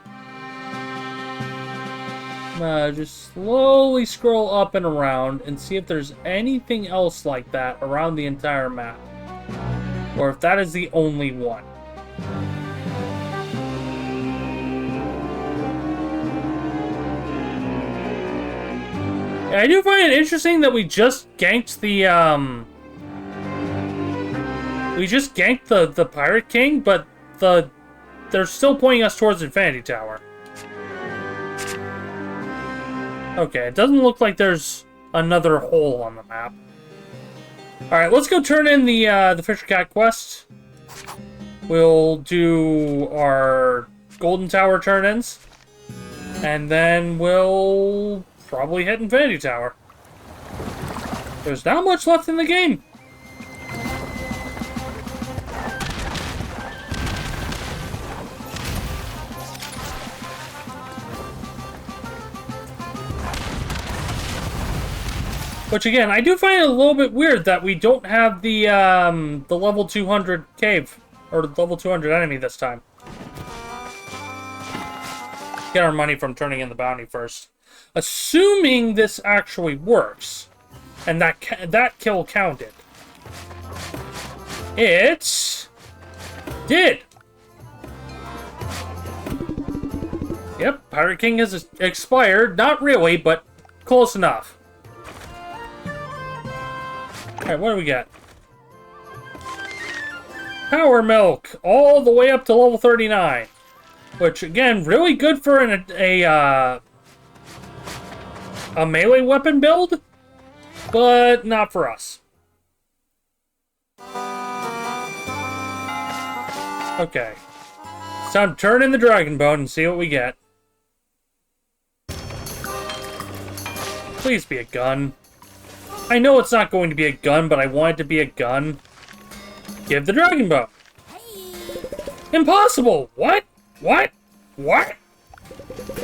Just slowly scroll up and around and see if there's anything else like that around the entire map. Or if that is the only one. I do find it interesting that we just ganked the, we just ganked the Pirate King, but they're still pointing us towards Infinity Tower. Okay, it doesn't look like there's another hole on the map. Alright, let's go turn in the Fisher Cat quest. We'll do our Golden Tower turn-ins. And then we'll probably hit Infinity Tower. There's not much left in the game. Which again, I do find it a little bit weird that we don't have the level 200 cave or level 200 enemy this time. Get our money from turning in the bounty first. Assuming this actually works, and that kill counted. It did. Yep, Pirate King has expired. Not really, but close enough. Alright, what do we got? Power Milk, all the way up to level 39. Which, again, really good for a melee weapon build, but not for us. Okay. It's time to turn in the Dragon Bone and see what we get. Please be a gun. I know it's not going to be a gun, but I want it to be a gun. Give the Dragon Bone. Impossible! What? What? What?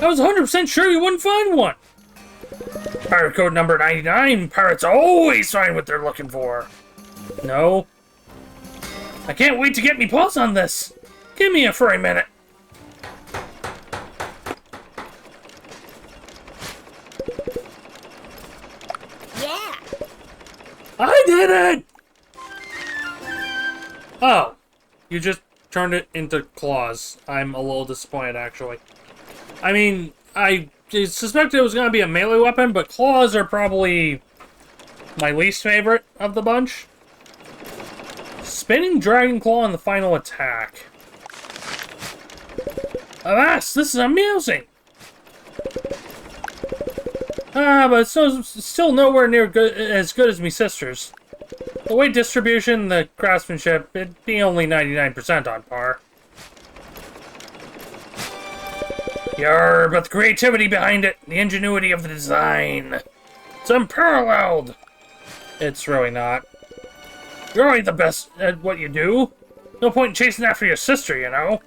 I was 100% sure you wouldn't find one! Pirate code number 99. Pirates always find what they're looking for. No. I can't wait to get me paws on this. Give me a free minute. Yeah. I did it! Oh. You just turned it into claws. I'm a little disappointed, actually. I mean, I suspected it was going to be a melee weapon, but claws are probably my least favorite of the bunch. Spinning Dragon Claw on the final attack. Alas, this is amusing! But it's still nowhere near as good as me sisters. The weight distribution, the craftsmanship, it'd be only 99% on par. Yarr, but the creativity behind it, the ingenuity of the design, it's unparalleled! It's really not. You're really the best at what you do. No point in chasing after your sister, you know.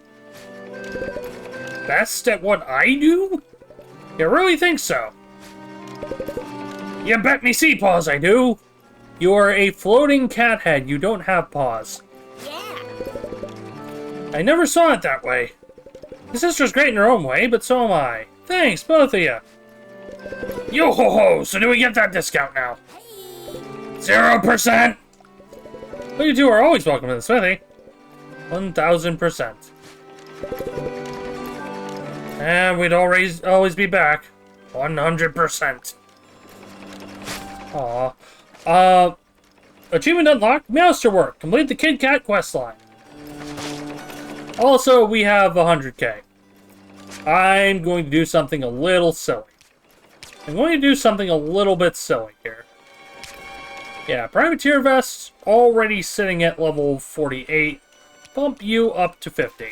Best at what I do? You really think so? You bet me see paws I do. You are a floating cat head. You don't have paws. Yeah. I never saw it that way. Your sister's great in her own way, but so am I. Thanks, both of you. Yo-ho-ho! So do we get that discount now? 0%! Well, you two are always welcome to the smithy. 1000%. And we'd always be back. 100%. Aw. Achievement unlocked. Masterwork. Complete the Kid Cat questline. Also, we have 100k. I'm going to do something a little silly. I'm going to do something a little bit silly here. Yeah, Privateer Vest, already sitting at level 48. Bump you up to 50.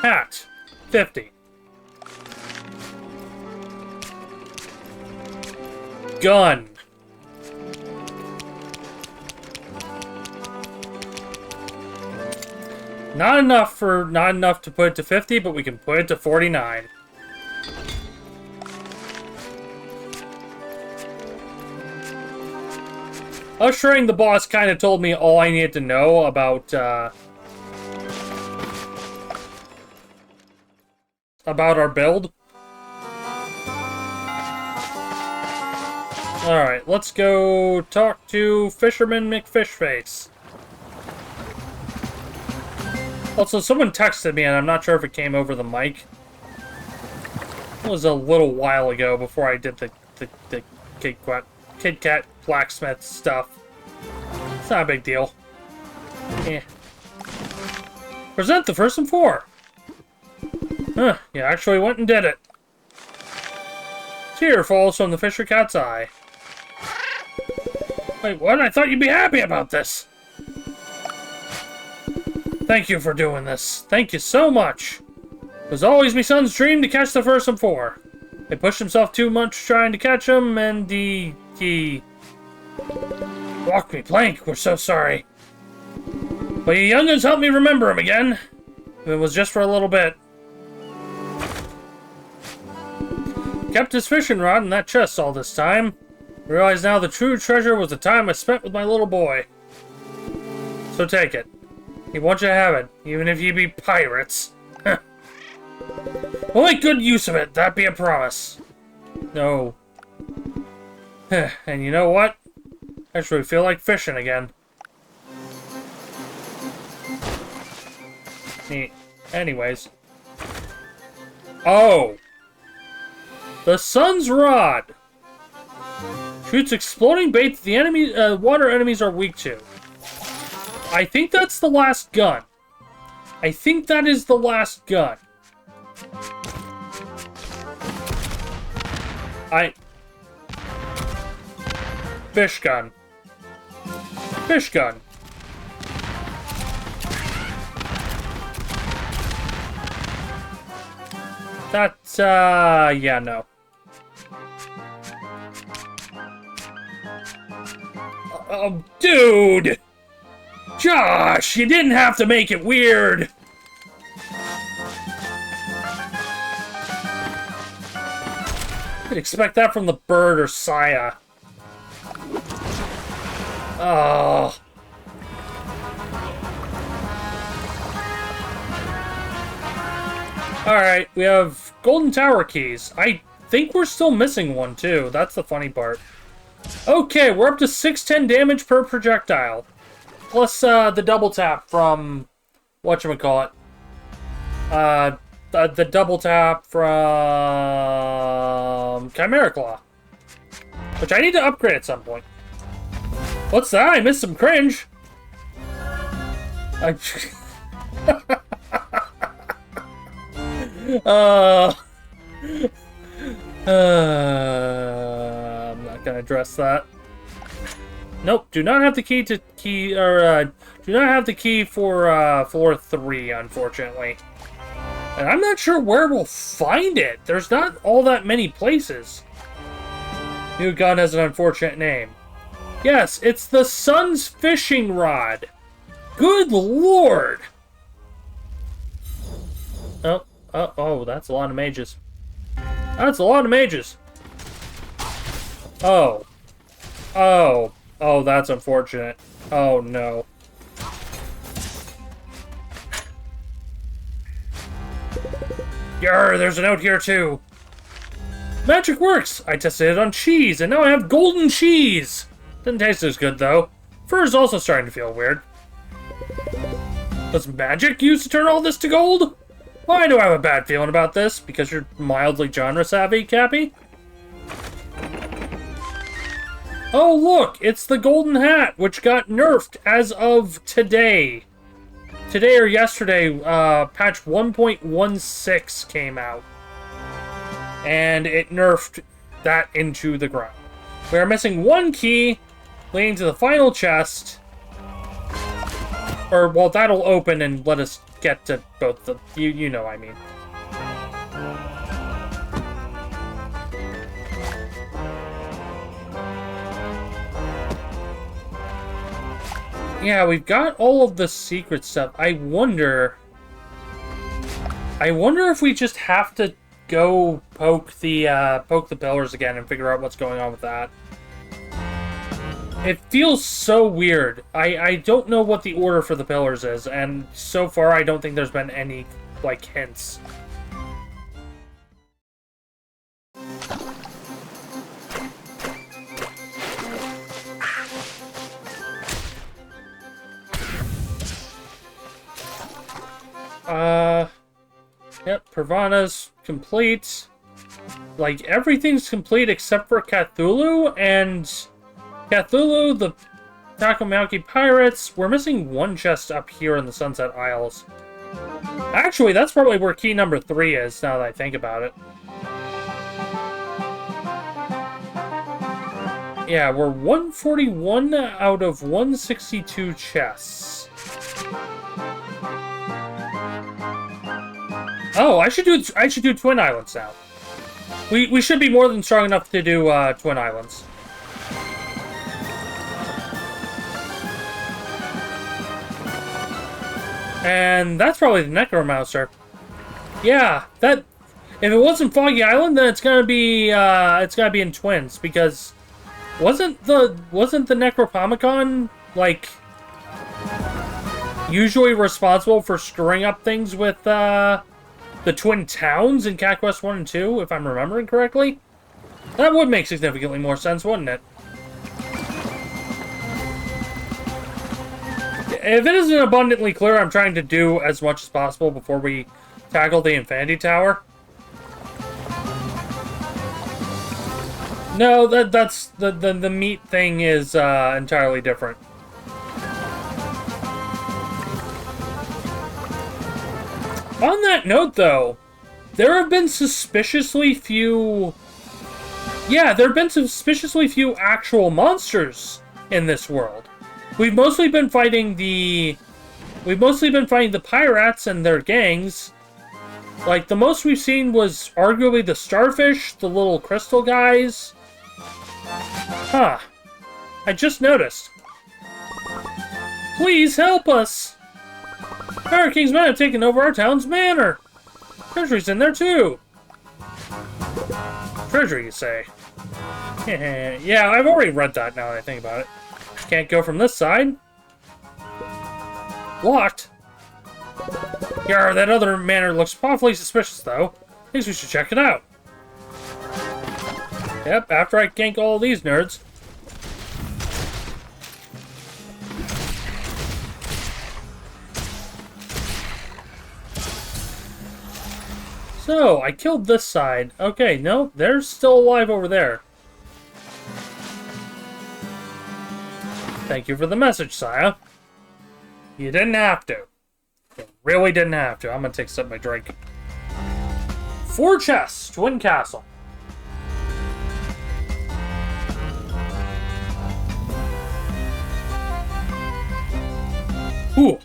Hat, 50. Gun. Not enough to put it to 50, but we can put it to 49. Ushering the boss kind of told me all I needed to know about our build. Alright, let's go talk to Fisherman McFishface. Also, someone texted me, and I'm not sure if it came over the mic. It was a little while ago before I did the Kit Kat blacksmith stuff. It's not a big deal. Eh. Present the first and four. Huh, you actually went and did it. Tear falls from the Fisher Cat's eye. Wait, what? I thought you'd be happy about this. Thank you for doing this. Thank you so much. It was always my son's dream to catch the first and four. He pushed himself too much trying to catch him, and he walked me plank. We're so sorry. But you young'uns helped me remember him again. It was just for a little bit. Kept his fishing rod in that chest all this time. Realize now the true treasure was the time I spent with my little boy. So take it. He wants you to have it, even if you be pirates. We'll make good use of it, that be a promise. No. And you know what? I actually feel like fishing again. Neat. Anyways. Oh! The sun's rod! Shoots exploding bait that the enemy, water enemies are weak to. I think that's the last gun. I think that is the last gun. Fish gun. Fish gun. That's, yeah, no. Oh, dude! Josh, you didn't have to make it weird! I'd expect that from the bird or Saya. Oh. Alright, we have Golden Tower keys. I think we're still missing one, too. That's the funny part. Okay, we're up to 610 damage per projectile. Plus, the double tap from... whatchamacallit. The double tap from... Chimera Claw. Which I need to upgrade at some point. What's that? I missed some cringe. I'm not gonna address that. Nope, do not have the key to do not have the key for floor 3, unfortunately. And I'm not sure where we'll find it. There's not all that many places. New gun has an unfortunate name. Yes, it's the Sun's fishing rod. Good lord. Oh, that's a lot of mages. That's a lot of mages. Oh, that's unfortunate. Oh, no. Yarr, there's a note here, too. Magic works! I tested it on cheese, and now I have golden cheese! Didn't taste as good, though. Fur is also starting to feel weird. Was magic used to turn all this to gold? Why do I have a bad feeling about this? Because you're mildly genre savvy, Cappy? Oh, look! It's the golden hat, which got nerfed as of today. Today or yesterday, patch 1.16 came out. And it nerfed that into the ground. We are missing one key, leading to the final chest. Or, well, that'll open and let us get to both the... You know what I mean. Yeah, we've got all of the secret stuff. I wonder if we just have to go poke the pillars again and figure out what's going on with that. It feels so weird. I don't know what the order for the pillars is, and so far I don't think there's been any, like, hints. Yep, Pravana's complete. Like, everything's complete except for Cthulhu, and Cthulhu, the Takamaki Pirates. We're missing one chest up here in the Sunset Isles. Actually, that's probably where key number 3 is, now that I think about it. Yeah, we're 141 out of 162 chests. Oh, I should do Twin Islands now. We should be more than strong enough to do Twin Islands. And that's probably the Necromancer. Yeah, that if it wasn't Foggy Island, then it's gonna be in Twins, because wasn't the Necropomicon like usually responsible for screwing up things with the Twin Towns in Cat Quest 1 and 2, if I'm remembering correctly? That would make significantly more sense, wouldn't it? If it isn't abundantly clear, I'm trying to do as much as possible before we tackle the Infinity Tower. No, that's the meat thing is entirely different. On that note, though, there have been suspiciously few... Yeah, there have been suspiciously few actual monsters in this world. We've mostly been fighting the pirates and their gangs. Like, the most we've seen was arguably the starfish, the little crystal guys. Huh. I just noticed. Please help us! Pirate King's men have taken over our town's manor. Treasury's in there too. Treasury, you say? Yeah, I've already read that now that I think about it. Can't go from this side. Locked. Yarr, that other manor looks awfully suspicious, though. Thinks we should check it out. Yep, after I gank all these nerds. So, I killed this side. Okay, no, they're still alive over there. Thank you for the message, Saya. You didn't have to. You really didn't have to. I'm gonna take a sip of my drink. 4 chests, Twin Castle. Ooh.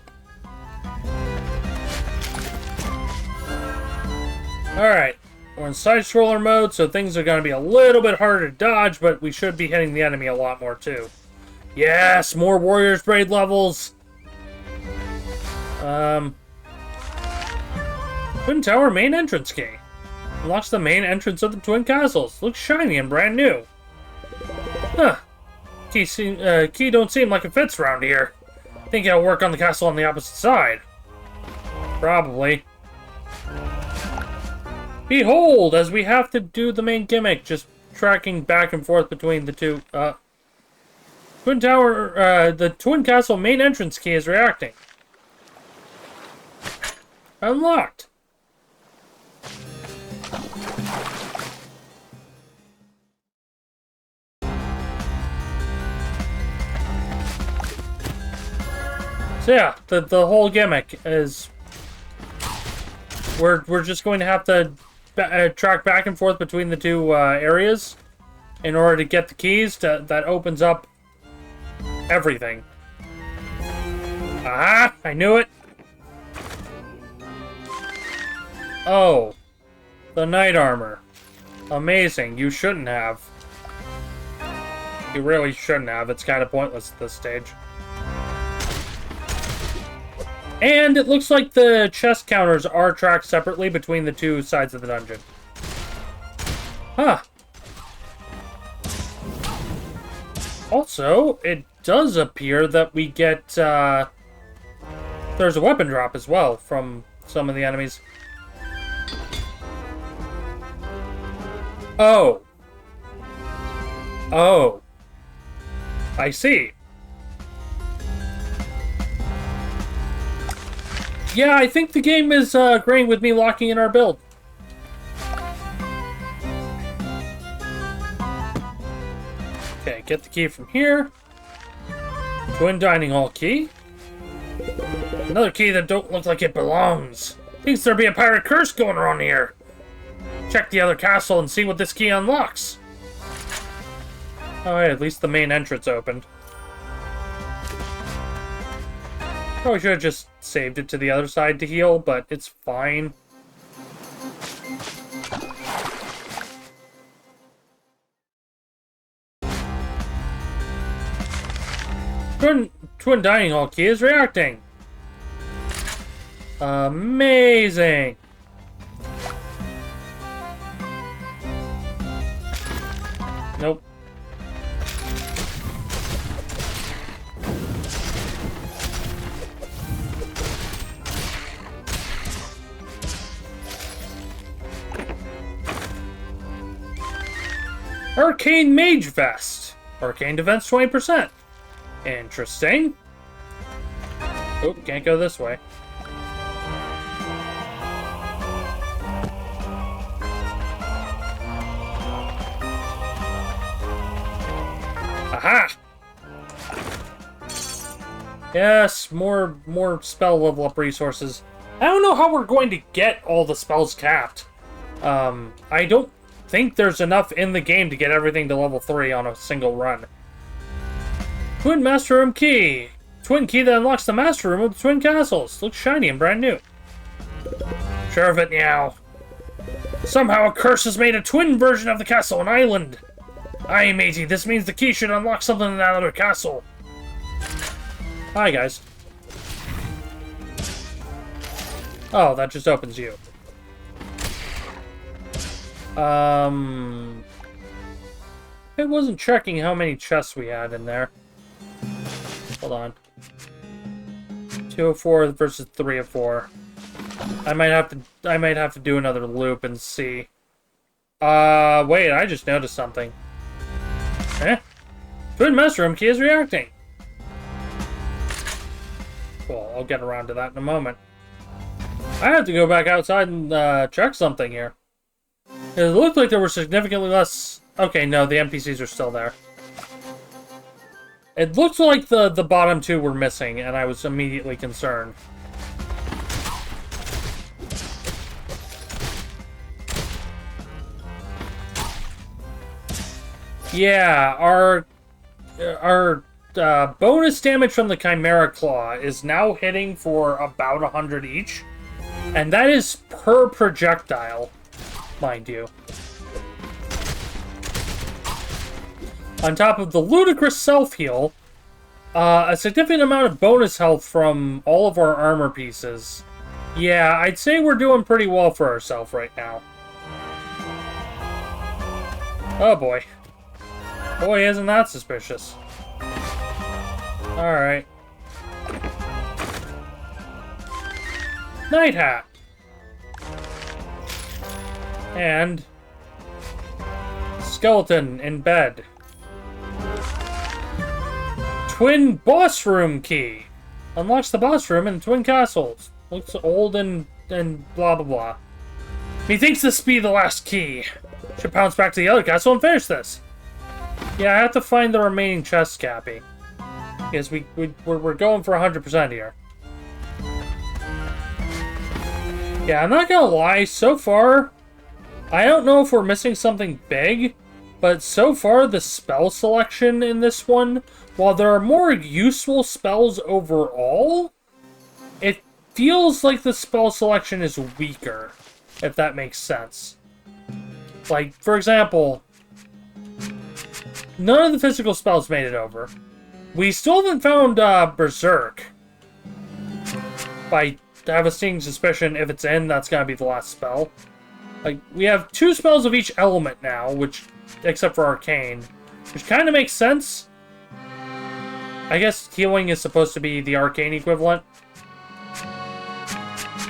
Alright. We're in side-scroller mode, so things are gonna be a little bit harder to dodge, but we should be hitting the enemy a lot more, too. Yes! More Warriors Braid levels! Twin Tower main entrance key. Unlocks the main entrance of the Twin Castles. Looks shiny and brand new. Huh. Key don't seem like it fits around here. Think it'll work on the castle on the opposite side. Probably. Behold, as we have to do the main gimmick, just tracking back and forth between the two, Twin Tower, the Twin Castle main entrance key is reacting. Unlocked. So yeah, the whole gimmick is we're just going to have to track back and forth between the two areas in order to get the keys that opens up everything. Aha! I knew it! Oh. The knight armor. Amazing. You shouldn't have. You really shouldn't have. It's kind of pointless at this stage. And it looks like the chest counters are tracked separately between the two sides of the dungeon. Huh. Also, it does appear that we get, there's a weapon drop as well from some of the enemies. Oh. Oh. I see. Yeah, I think the game is agreeing with me locking in our build. Okay, get the key from here. Twin dining hall key. Another key that don't look like it belongs. Thinks there be a pirate curse going around here. Check the other castle and see what this key unlocks. Alright, at least the main entrance opened. Probably should have just saved it to the other side to heal, but it's fine. Twin dining hall key is reacting. Amazing. Nope. Arcane Mage Vest. Arcane defense 20%. Interesting. Oh, can't go this way. Aha! Yes, more spell level up resources. I don't know how we're going to get all the spells capped. I don't think there's enough in the game to get everything to level 3 on a single run. Twin Master Room Key. Twin key that unlocks the Master Room of the Twin Castles. Looks shiny and brand new. Sure of it now. Somehow a curse has made a twin version of the castle an island. Aye, matey, this means the key should unlock something in that other castle. Hi, guys. Oh, that just opens you. It wasn't checking how many chests we had in there. Hold on. 204 versus 304. I might have to do another loop and see. Wait, I just noticed something. Twin Master Room key is reacting. Cool, I'll get around to that in a moment. I have to go back outside and check something here. It looked like there were significantly less... Okay, no, the NPCs are still there. It looked like the bottom two were missing, and I was immediately concerned. Yeah, our bonus damage from the Chimera Claw is now hitting for about 100 each. And that is per projectile, mind you. On top of the ludicrous self-heal, a significant amount of bonus health from all of our armor pieces. Yeah, I'd say we're doing pretty well for ourselves right now. Oh boy. Boy, isn't that suspicious. Alright. Night hat. And skeleton in bed. Twin boss room key. Unlocks the boss room in the Twin Castles. Looks old and blah blah blah. Methinks this be the last key. Should pounce back to the other castle and finish this. Yeah, I have to find the remaining chest, Cappy. Because we're going for 100% here. Yeah, I'm not gonna lie, so far, I don't know if we're missing something big, but so far the spell selection in this one, while there are more useful spells overall, it feels like the spell selection is weaker, if that makes sense. Like, for example, none of the physical spells made it over. We still haven't found Berserk. I have a stinging suspicion if it's in, that's gonna be the last spell. Like, we have 2 spells of each element now, which, except for Arcane, which kind of makes sense. I guess healing is supposed to be the Arcane equivalent.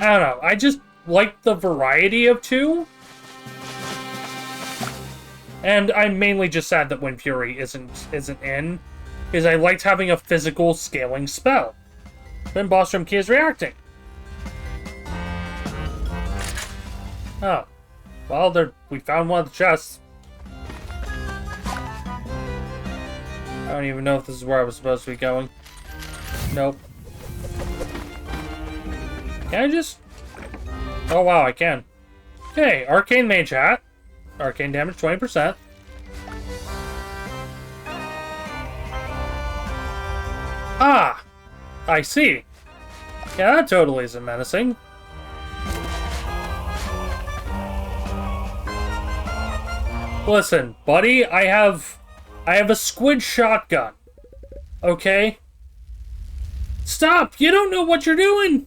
I don't know, I just like the variety of 2. And I'm mainly just sad that Wind Fury isn't in, because I liked having a physical scaling spell. Then Boss Room Key is reacting. Oh. Well, we found one of the chests. I don't even know if this is where I was supposed to be going. Nope. Can I just... Oh, wow, I can. Okay, Arcane Mage Hat. Arcane damage 20%. Ah! I see. Yeah, that totally isn't menacing. Listen, buddy, I have a squid shotgun. Okay? Stop! You don't know what you're doing!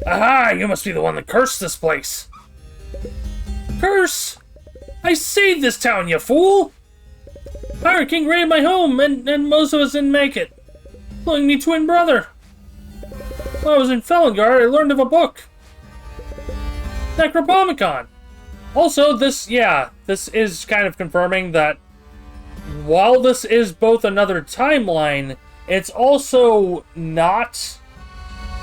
Aha! You must be the one that cursed this place. Curse? I saved this town, you fool! Pirate King raided my home, and most of us didn't make it. Including me twin brother. When I was in Felingard, I learned of a book. Necronomicon. Also, this is kind of confirming that while this is both another timeline, it's also not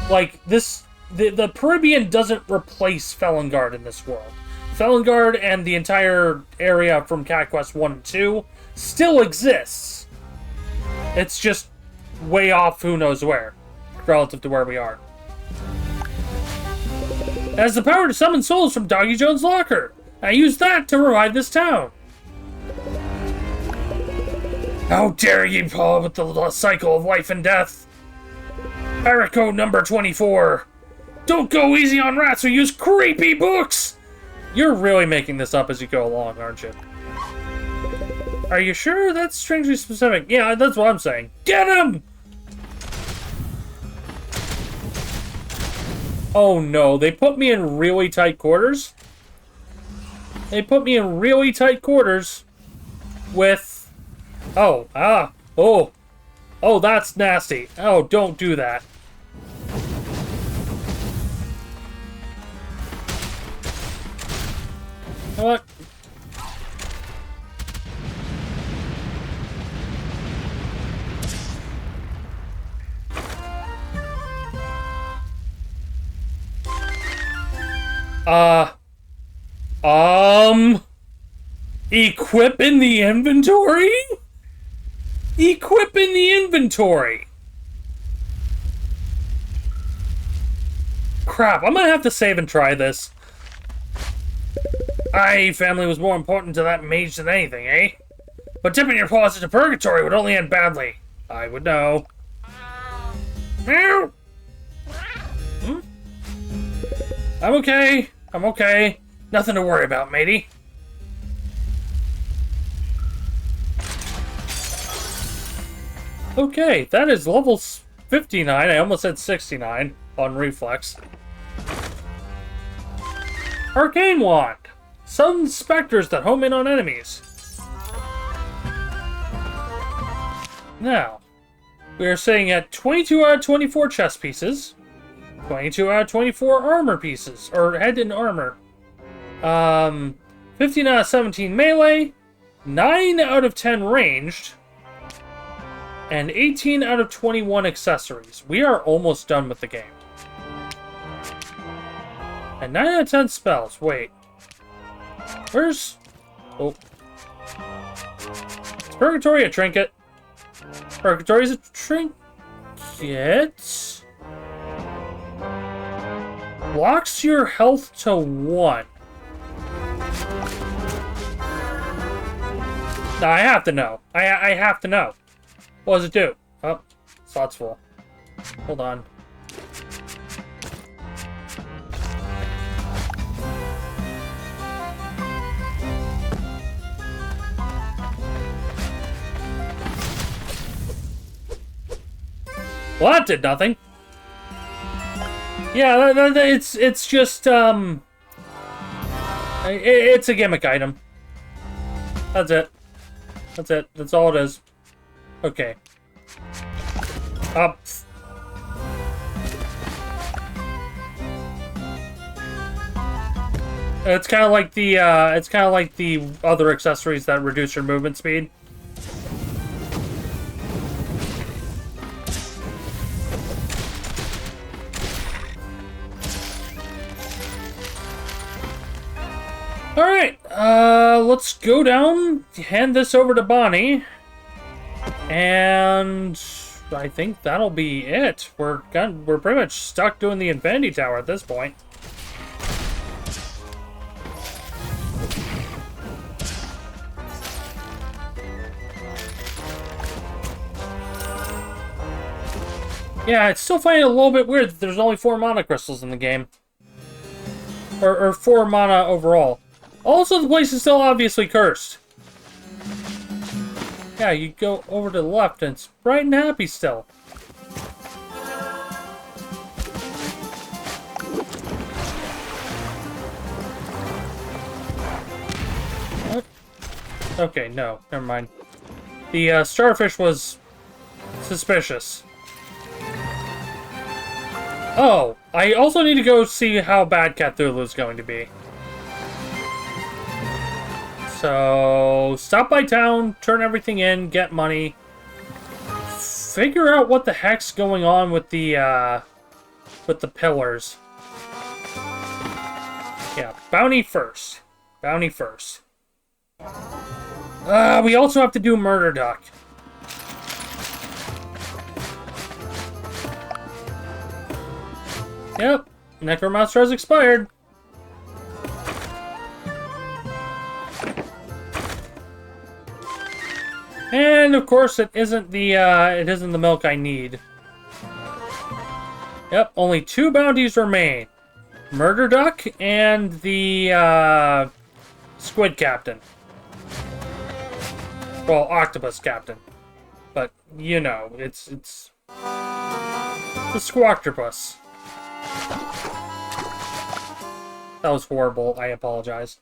like this. The Caribbean doesn't replace Felingard in this world. Felingard and the entire area from Cat Quest 1 and 2 still exists. It's just way off who knows where, relative to where we are. It has the power to summon souls from Doggy Jones' locker. I used that to revive this town. How dare you pull with the cycle of life and death? Pirate code number 24. Don't go easy on rats who use creepy books! You're really making this up as you go along, aren't you? Are you sure? That's strangely specific. Yeah, that's what I'm saying. Get him! Oh no, they put me in really tight quarters? They put me in really tight quarters with... Oh, that's nasty. Oh, don't do that. What? Equip in the inventory? Equip in the inventory. Crap, I'm gonna have to save and try this. Family was more important to that mage than anything, eh? But dipping your paws into purgatory would only end badly. I would know. Meow. Hmm? I'm okay. I'm okay. Nothing to worry about, matey. Okay, that is level 59. I almost said 69 on reflex. Arcane Wand. Summon specters that home in on enemies. Now, we are sitting at 22 out of 24 chest pieces, 22 out of 24 armor pieces, or head and armor. 15 out of 17 melee, 9 out of 10 ranged, and 18 out of 21 accessories. We are almost done with the game. And 9 out of 10 spells. Wait. Where's... Oh. Is Purgatory a trinket? Purgatory is a trinket. Locks your health to 1. Now, I have to know. I have to know. What does it do? Oh, slot's full. Hold on. Well, that did nothing. Yeah, it's just, it's a gimmick item. That's it. That's it. That's all it is. Okay. Up. It's kind of like the other accessories that reduce your movement speed. Alright, let's go down, hand this over to Bonnie, and I think that'll be it. We're pretty much stuck doing the Infinity Tower at this point. Yeah, I still find it a little bit weird that there's only 4 mana crystals in the game. Or 4 mana overall. Also, the place is still obviously cursed. Yeah, you go over to the left and it's bright and happy still. What? Okay, no, never mind. The starfish was suspicious. Oh, I also need to go see how bad Cthulhu is going to be. So, stop by town, turn everything in, get money. Figure out what the heck's going on with the pillars. Yeah, bounty first. Bounty first. We also have to do Murder Duck. Yep, Necromonster has expired. And of course, it isn't the milk I need. Yep, only 2 bounties remain: Murder Duck and the Squid Captain. Well, Octopus Captain, but you know, it's the Squawktopus. That was horrible. I apologize.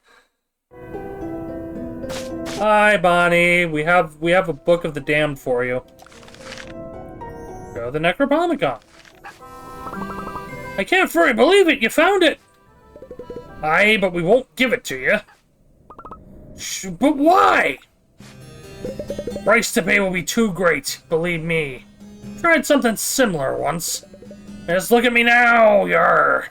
Hi, Bonnie. We have a Book of the Damned for you. Go to the Necropomicon. I can't fully believe it. You found it. Aye, but we won't give it to you. But why? Price to pay will be too great. Believe me. Tried something similar once. Just look at me now, yar.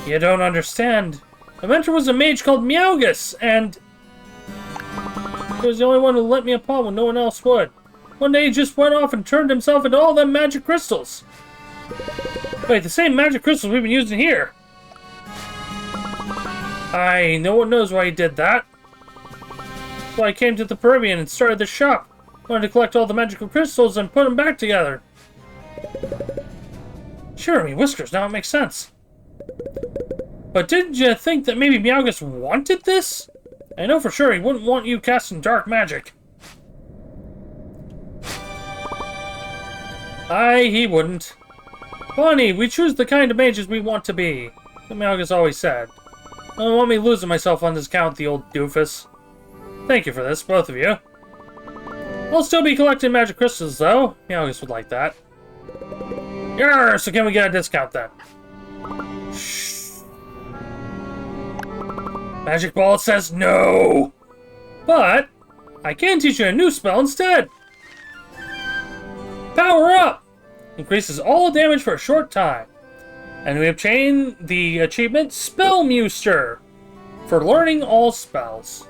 You don't understand. The mentor was a mage called Meowgus, and he was the only one who let me a pawn when no one else would. One day he just went off and turned himself into all them magic crystals. Wait, the same magic crystals we've been using here. No one knows why he did that. That's why I came to the Peruvian and started the shop. Wanted to collect all the magical crystals and put them back together. Sure, I mean, Whiskers, now it makes sense. But didn't you think that maybe Meowgus wanted this? I know for sure he wouldn't want you casting dark magic. He wouldn't. Bonnie, we choose the kind of mages we want to be. The Meowgus always said. I don't want me losing myself on this count, the old doofus. Thank you for this, both of you. I'll still be collecting magic crystals, though. Meowgus would like that. Yarr, so can we get a discount then? Shh. Magic Ball says no! But I can teach you a new spell instead! Power Up! Increases all damage for a short time. And we obtain the achievement Spellmuster for learning all spells.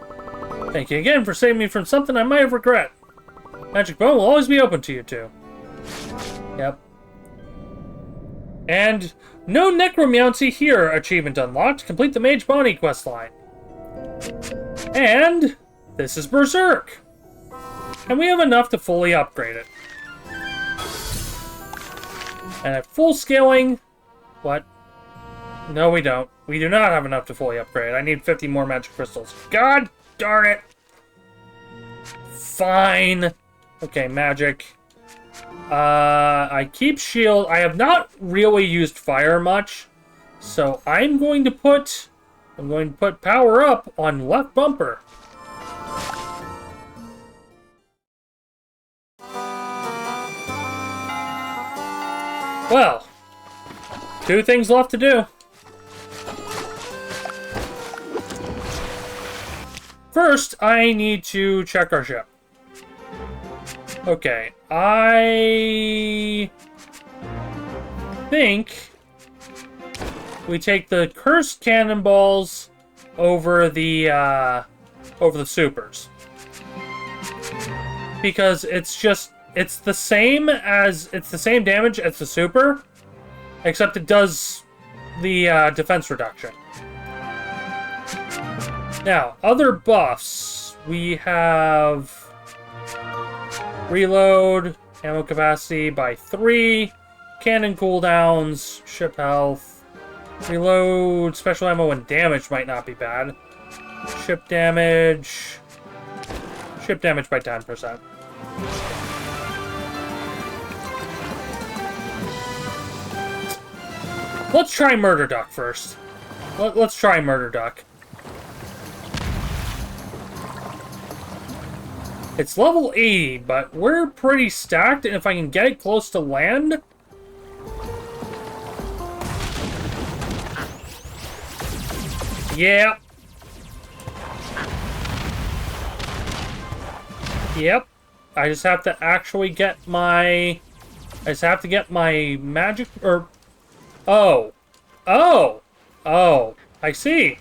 Thank you again for saving me from something I might have regret. Magic Bone will always be open to you two. Yep. And no Necromancy here achievement unlocked. Complete the Mage Bonnie questline. And this is Berserk. And we have enough to fully upgrade it. And at full scaling... What? No, we don't. We do not have enough to fully upgrade. I need 50 more magic crystals. God darn it! Fine. Okay, magic. I keep shield. I have not really used fire much. So I'm going to put power up on left bumper. Well, 2 things left to do. First, I need to check our ship. Okay, I think we take the cursed cannonballs over the supers. Because it's the same damage as the super, except it does the defense reduction. Now, other buffs. We have reload, ammo capacity by 3, cannon cooldowns, ship health, reload, special ammo and damage might not be bad. Ship damage by 10%. Let's try Murder Duck first. Let's try Murder Duck. It's level 80, but we're pretty stacked, and if I can get it close to land... Yeah. Yep. I just have to actually get my... I just have to get my magic... Or... Oh. Oh. Oh. I see.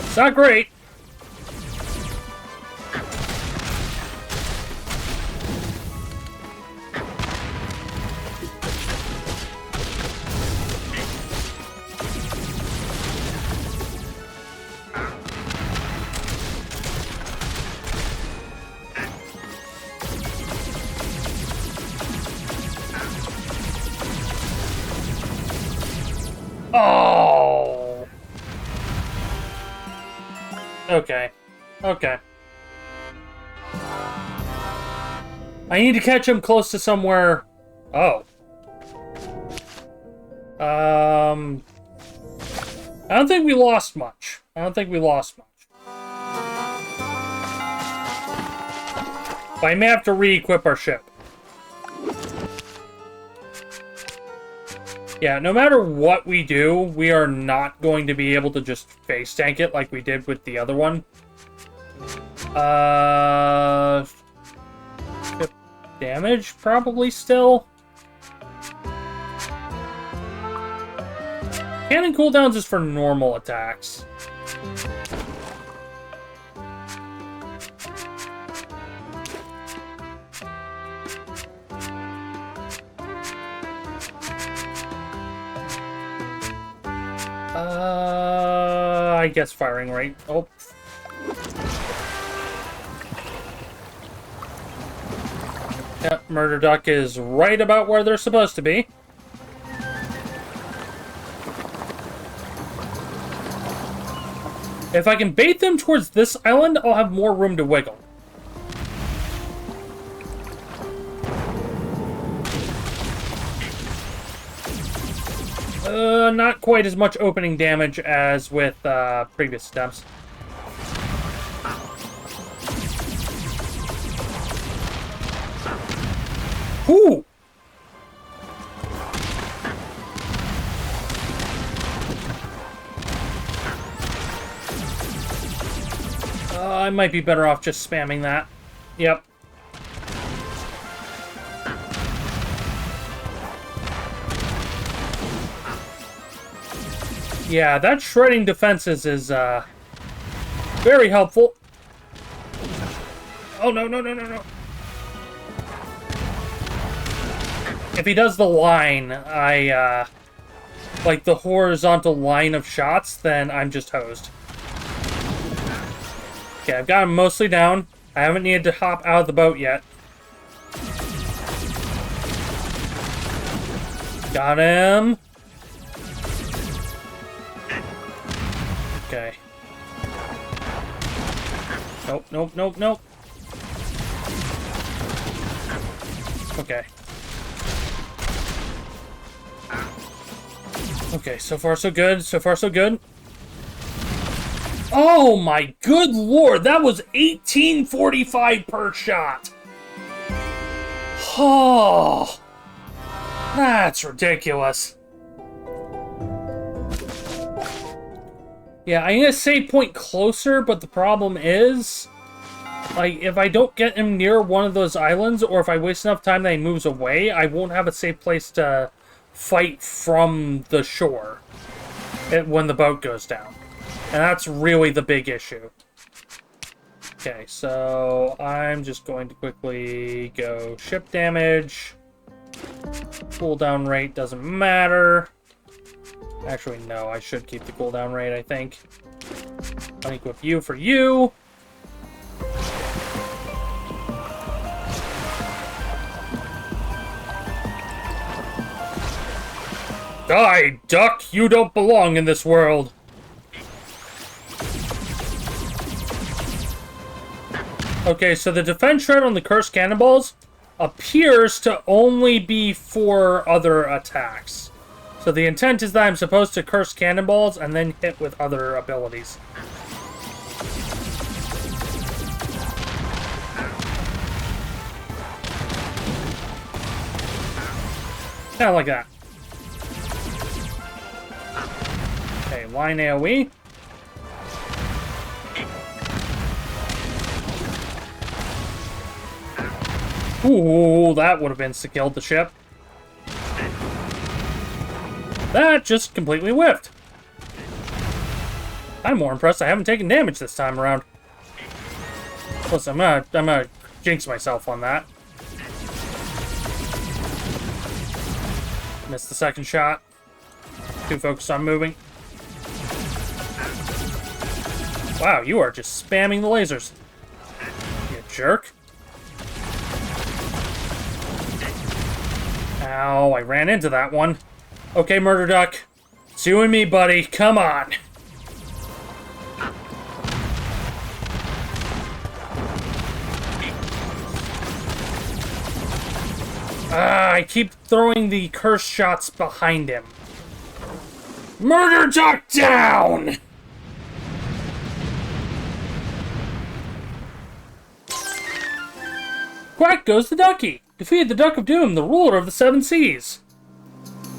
It's not great. Oh. Okay. Okay. I need to catch him close to somewhere. Oh. I don't think we lost much. But I may have to re-equip our ship. Yeah, no matter what we do, we are not going to be able to just face tank it like we did with the other one. Ship damage, probably still. Cannon cooldowns is for normal attacks. I guess firing rate. Oh. Yep, Murder Duck is right about where they're supposed to be. If I can bait them towards this island, I'll have more room to wiggle. Not quite as much opening damage as with previous attempts. Ooh! I might be better off just spamming that. Yep. Yeah, that shredding defenses is, very helpful. Oh, no, no, no, no, no. If he does the line, like the horizontal line of shots, then I'm just hosed. Okay, I've got him mostly down. I haven't needed to hop out of the boat yet. Got him. Okay. Nope, nope, nope, nope. Okay. Okay, so far so good. So far so good. Oh my good lord, that was 1845 per shot. Oh, that's ridiculous. Yeah, I'm gonna say point closer, but the problem is, like, if I don't get him near one of those islands, or if I waste enough time that he moves away, I won't have a safe place to fight from the shore when the boat goes down. And that's really the big issue. Okay, so I'm just going to quickly go ship damage. Cooldown rate doesn't matter. Actually, no, I should keep the cooldown rate, I think. Unequip you for you. Die, duck! You don't belong in this world! Okay, so the defense shred on the cursed cannonballs appears to only be for other attacks. So the intent is that I'm supposed to curse cannonballs and then hit with other abilities. Kind of like that. Okay, line AoE. Ooh, that would have insta-killed the ship. That just completely whiffed. I'm more impressed I haven't taken damage this time around. Plus, I'm gonna jinx myself on that. Missed the second shot. Too focused on moving. Wow, you are just spamming the lasers. You jerk. Ow, I ran into that one. Okay, Murder Duck. It's you and me, buddy. Come on. I keep throwing the curse shots behind him. Murder Duck down! Quack goes the Ducky. Defeated the Duck of Doom, the ruler of the Seven Seas.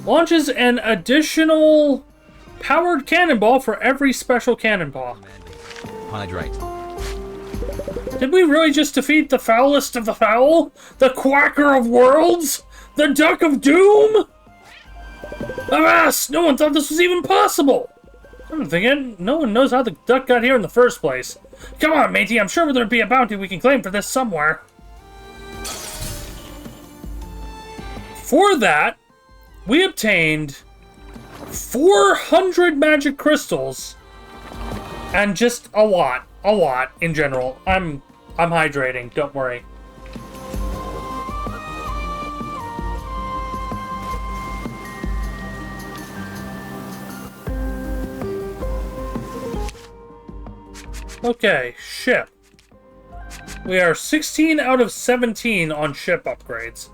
Launches an additional powered cannonball for every special cannonball. Hydrate. Did we really just defeat the foulest of the foul? The Quacker of Worlds? The Duck of Doom? Alas, no one thought this was even possible. I'm thinking, no one knows how the duck got here in the first place. Come on, matey, I'm sure there'd be a bounty we can claim for this somewhere. For that, we obtained 400 magic crystals and just a lot in general. I'm hydrating, don't worry. Okay, ship. We are 16 out of 17 on ship upgrades.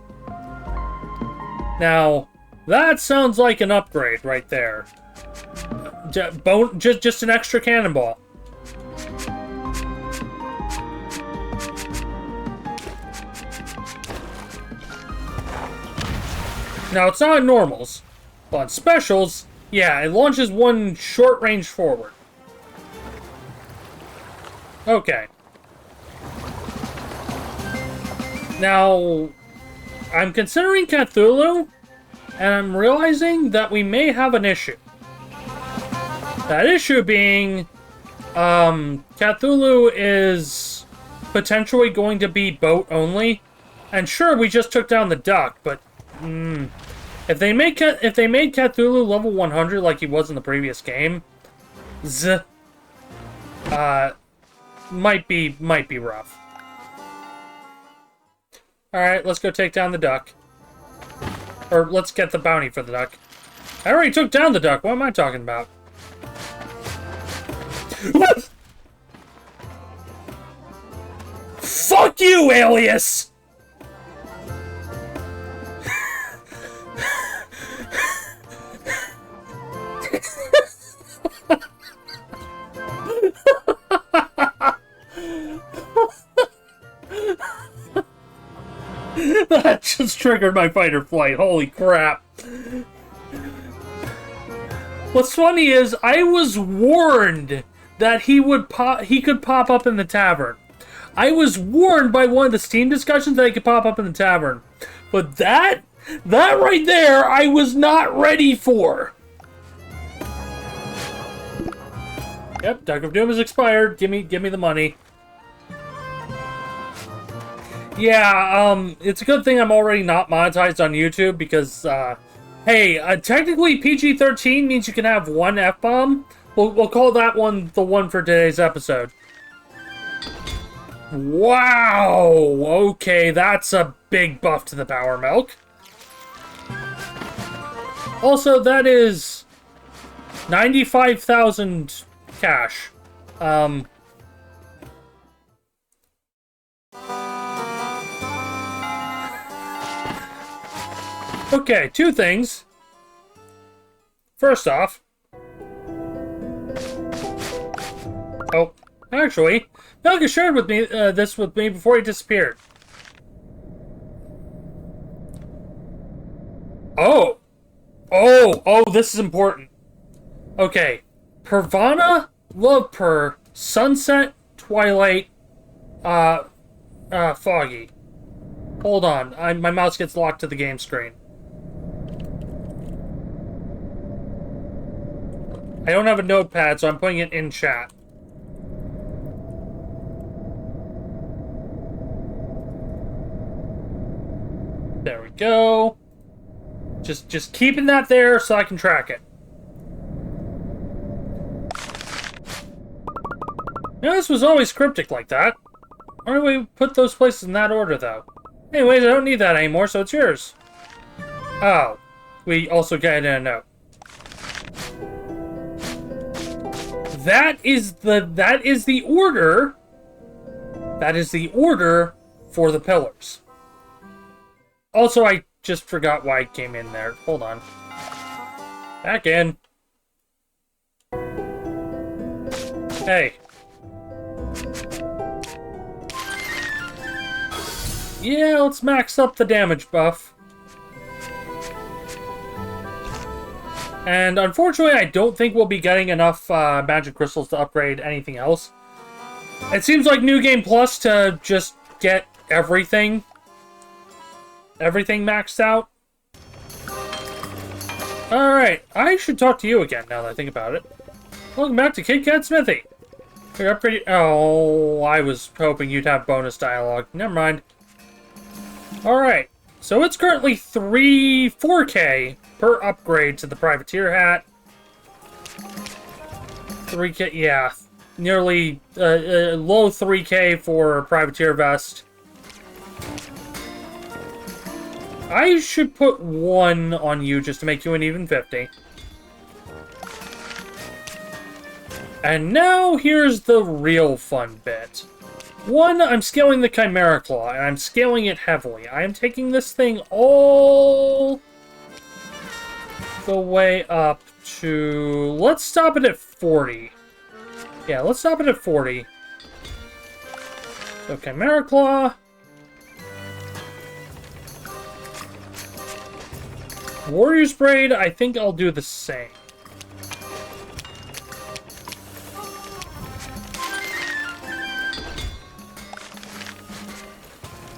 Now, that sounds like an upgrade right there. Just an extra cannonball. Now, it's not on normals, but on specials, yeah, it launches one short range forward. Okay. Now, I'm considering Cthulhu, and I'm realizing that we may have an issue. That issue being, Cthulhu is potentially going to be boat only. And sure, we just took down the duck, but if they made Cthulhu level 100 like he was in the previous game, might be rough. Alright, let's go take down the duck. Or let's get the bounty for the duck. I already took down the duck, what am I talking about? Fuck you, Alias! That just triggered my fight or flight. Holy crap. What's funny is I was warned that he could pop up in the tavern. I was warned by one of the Steam discussions that he could pop up in the tavern. But that right there, I was not ready for. Yep, Duck of Doom is expired. Give me the money. Yeah, it's a good thing I'm already not monetized on YouTube because, hey, technically PG-13 means you can have one F-bomb. We'll call that one the one for today's episode. Wow! Okay, that's a big buff to the Power Milk. Also, that is 95,000 cash. Okay, two things. First off... Oh, actually, Milk shared with me this with me before he disappeared. Oh! Oh, this is important. Okay. Pervana, Lovepurr, Sunset, Twilight, Foggy. Hold on, my mouse gets locked to the game screen. I don't have a notepad, so I'm putting it in chat. There we go. Just keeping that there so I can track it. Now, this was always cryptic like that. Why do we put those places in that order, though? Anyways, I don't need that anymore, so it's yours. Oh. We also got it in a note. That is the order. That is the order for the pillars. Also, I just forgot why it came in there. Hold on. Back in. Hey. Yeah, let's max up the damage buff. And unfortunately, I don't think we'll be getting enough magic crystals to upgrade anything else. It seems like New Game Plus to just get everything maxed out. Alright, I should talk to you again now that I think about it. Welcome back to Kit Kat Smithy. You're upgrading. Oh, I was hoping you'd have bonus dialogue. Never mind. Alright, so it's currently 4K per upgrade to the Privateer hat. 3K, yeah. Nearly low 3K for Privateer vest. I should put 1 on you just to make you an even 50. And now here's the real fun bit. 1, I'm scaling the Chimera Claw, and I'm scaling it heavily. I am taking this thing all the way up to... Let's stop it at 40. Yeah, let's stop it at 40. So Chimera Claw. Warrior's Braid, I think I'll do the same.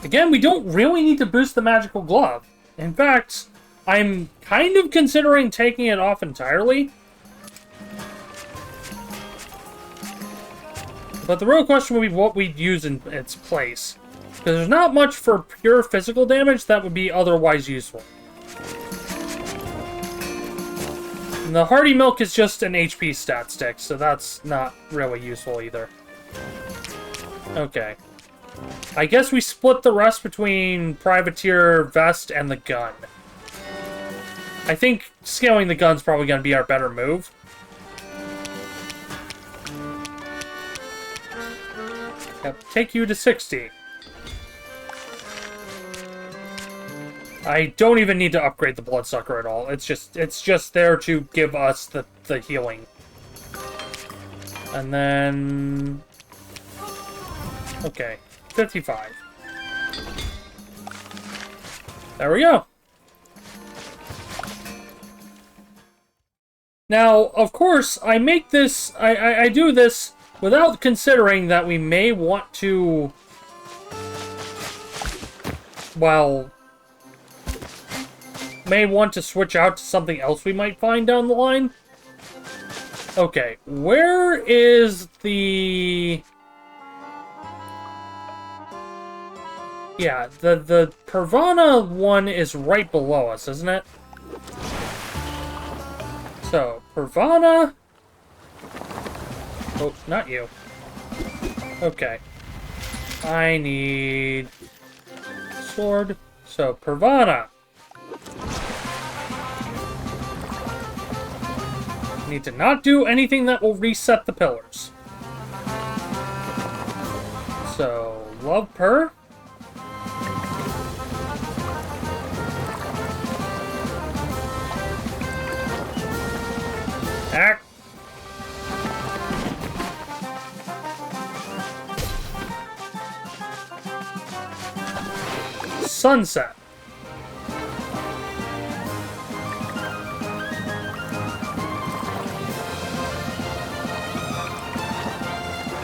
Again, we don't really need to boost the Magical Glove. In fact, I'm kind of considering taking it off entirely. But the real question would be what we'd use in its place. Because there's not much for pure physical damage that would be otherwise useful. And the Hearty Milk is just an HP stat stick, so that's not really useful either. Okay. I guess we split the rest between Privateer Vest and the gun. I think scaling the gun's probably going to be our better move. Yep, take you to 60. I don't even need to upgrade the Bloodsucker at all. It's just there to give us the healing. And then... Okay, 55. There we go. Now, of course, I make this, I do this without considering that we may want to, well, may want to switch out to something else we might find down the line. Okay, where is the... Yeah, the Pervana one is right below us, isn't it? So, Pervana... Oh, not you. Okay. I need... sword. So, Pervana. Need to not do anything that will reset the pillars. So, love per. Act. Sunset.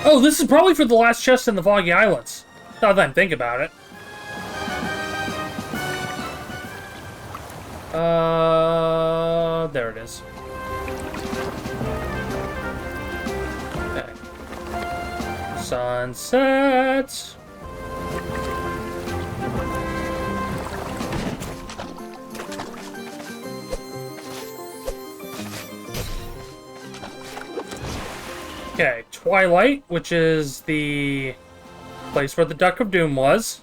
Oh, this is probably for the last chest in the Foggy Islands. Now that I think about it. There it is. Okay. Sunset. Okay, Twilight, which is the place where the Duck of Doom was.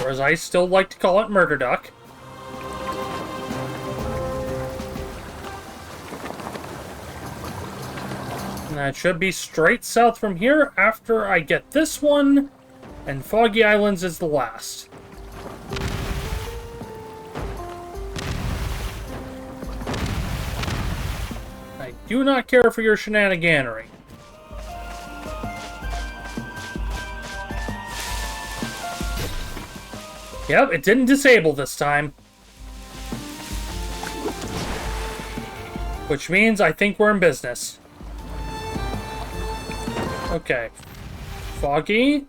Or as I still like to call it, Murder Duck. And that should be straight south from here after I get this one. And Foggy Islands is the last. I do not care for your shenaniganery. Yep, it didn't disable this time. Which means I think we're in business. Okay. Foggy.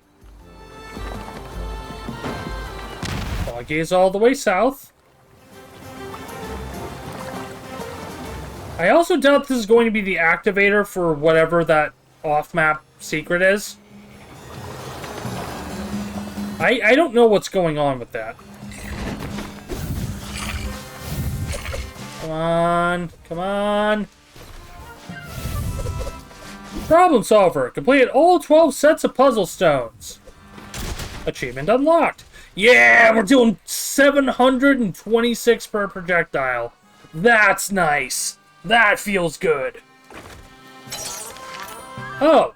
Foggy is all the way south. I also doubt this is going to be the activator for whatever that off-map secret is. I don't know what's going on with that. Come on. Come on. Problem solver. Completed all 12 sets of puzzle stones. Achievement unlocked. Yeah, we're doing 726 per projectile. That's nice. That feels good. Oh.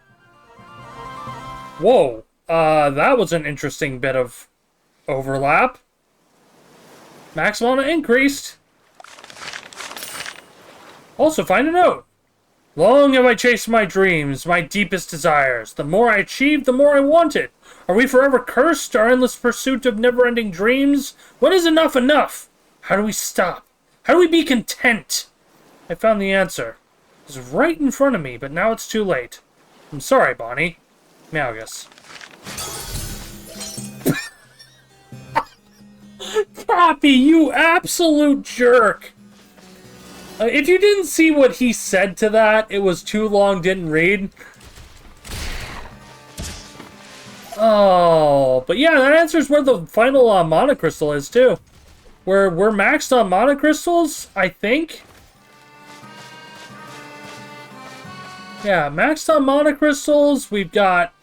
Whoa. That was an interesting bit of overlap. Max mana increased. Also, find a note. Long have I chased my dreams, my deepest desires. The more I achieve, the more I want it. Are we forever cursed, our endless pursuit of never-ending dreams? When is enough enough? How do we stop? How do we be content? I found the answer. It was right in front of me, but now it's too late. I'm sorry, Bonnie. Malgus. Cappy, you absolute jerk! If you didn't see what he said to that, it was too long, didn't read. Oh, but yeah, that answers where the final mana crystal is, too. We're maxed on mana crystals, I think. Yeah, maxed on mana crystals. We've got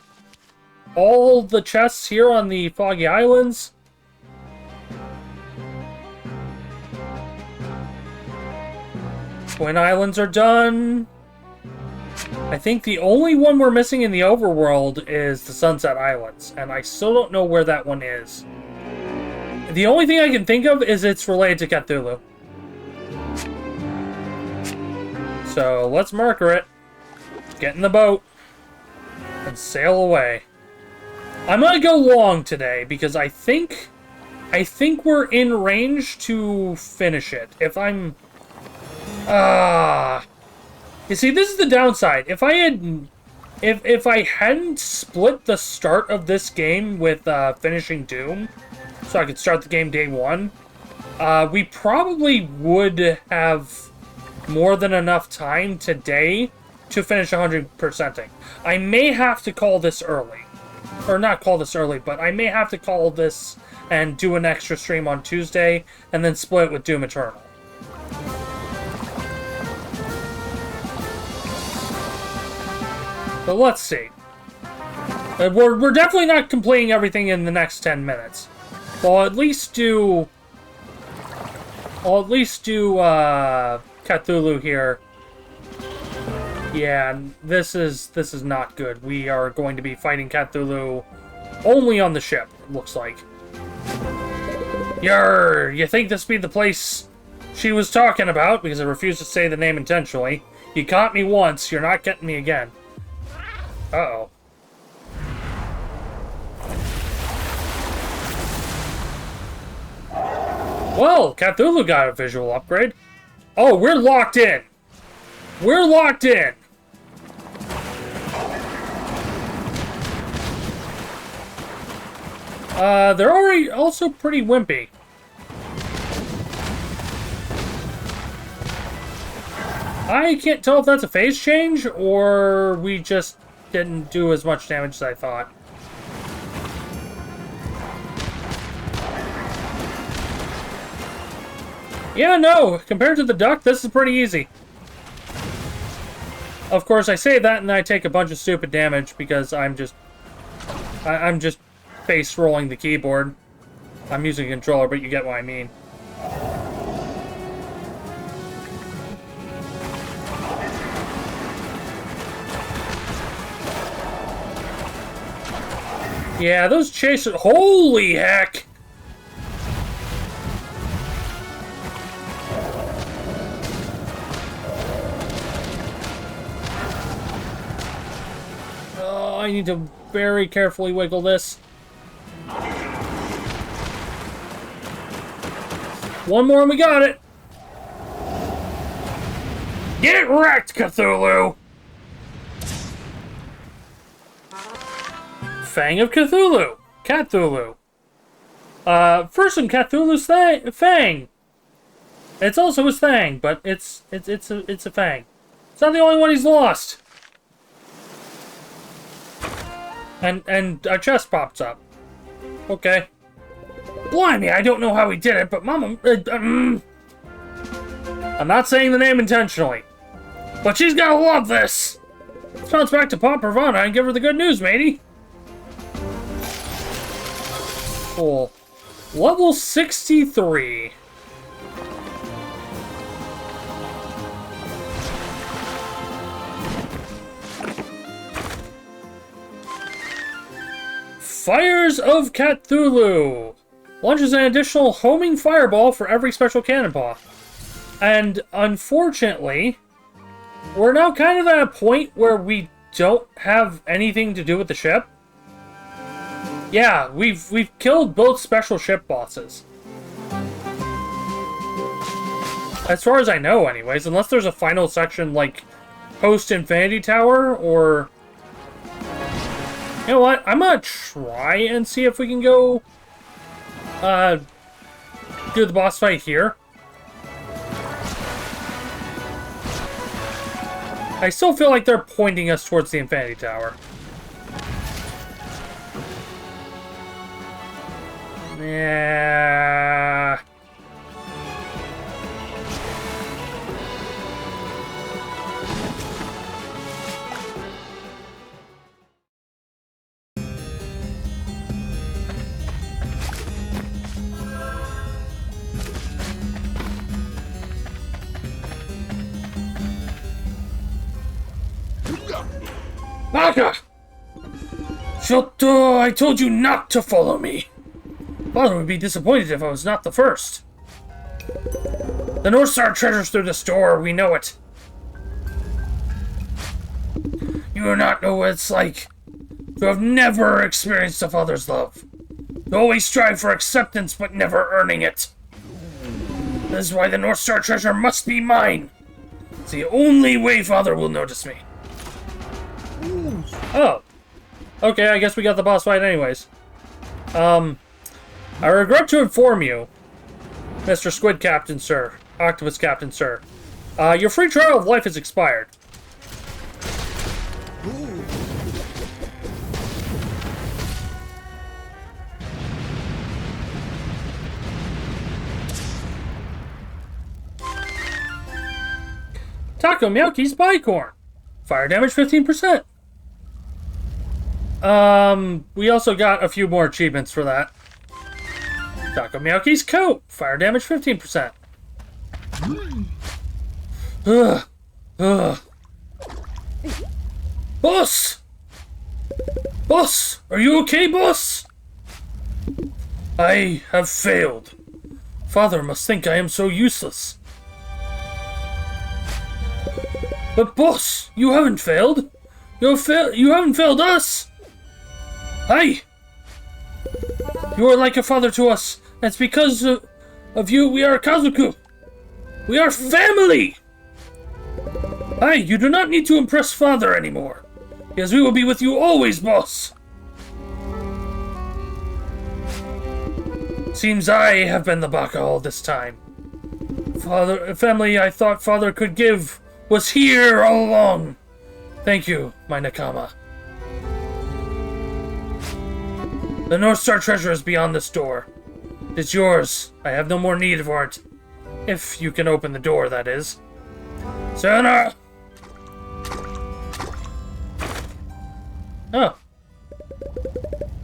all the chests here on the Foggy Islands. Twin Islands are done. I think the only one we're missing in the overworld is the Sunset Islands, and I still don't know where that one is. The only thing I can think of is it's related to Cthulhu. So let's marker it. Get in the boat and sail away. I'm gonna go long today because I think we're in range to finish it. If I'm You see, this is the downside. If I hadn't split the start of this game with finishing Doom, so I could start the game day one, we probably would have more than enough time today to finish 100%ing. I may have to call this early. Or not call this early, but I may have to call this and do an extra stream on Tuesday, and then split it with Doom Eternal. But let's see. We're definitely not completing everything in the next 10 minutes. I'll at least do Cthulhu here. Yeah, this is not good. We are going to be fighting Cthulhu only on the ship, it looks like. Yarr, you think this be the place she was talking about? Because I refuse to say the name intentionally. You caught me once, you're not getting me again. Uh-oh. Well, Cthulhu got a visual upgrade. Oh, we're locked in. We're locked in. They're already also pretty wimpy. I can't tell if that's a phase change, or we just didn't do as much damage as I thought. Yeah, no, compared to the duck, this is pretty easy. Of course, I say that and I take a bunch of stupid damage because I'm just face rolling the keyboard. I'm using a controller, but you get what I mean. Yeah, those chasers. Holy heck! Oh, I need to very carefully wiggle this. One more and we got it! Get wrecked, Cthulhu! Fang of Cthulhu! Cthulhu. First in Cthulhu's fang. It's also his thang, but it's a fang. It's not the only one he's lost. And a chest pops up. Okay. Blimey, I don't know how he did it, but Mama... I'm not saying the name intentionally. But she's gonna love this! Let's bounce back to Pop Pravana and give her the good news, matey. Cool. Level 63. Fires of Cthulhu! Launches an additional homing fireball for every special cannonball. And unfortunately, we're now kind of at a point where we don't have anything to do with the ship. Yeah, we've killed both special ship bosses. As far as I know, anyways, unless there's a final section like post Infinity Tower or... You know what? I'm gonna try and see if we can go do the boss fight here. I still feel like they're pointing us towards the Infinity Tower. Yeah. Baka! Shoto, I told you not to follow me. Father would be disappointed if I was not the first. The North Star treasures through this door, we know it. You do not know what it's like to have never experienced a father's love. To always strive for acceptance, but never earning it. This is why the North Star treasure must be mine. It's the only way Father will notice me. Oh. Okay, I guess we got the boss fight anyways. I regret to inform you, Mr. Squid Captain, sir. Octopus Captain, sir. Your free trial of life has expired. Taco Meowki's Bicorn. Fire damage 15%. We also got a few more achievements for that. Taco Meowki's coat. Fire damage 15%. Boss! Boss! Are you okay, boss? I have failed. Father must think I am so useless. But boss, you haven't failed. You haven't failed us. Hi. You are like a father to us. That's because of you we are Kazuku. We are family. Hi, you do not need to impress Father anymore. Because we will be with you always, boss. Seems I have been the baka all this time. Family I thought Father could give was here all along. Thank you, my Nakama. The North Star treasure is beyond this door. It's yours. I have no more need for it. If you can open the door, that is. Sayonara! Oh.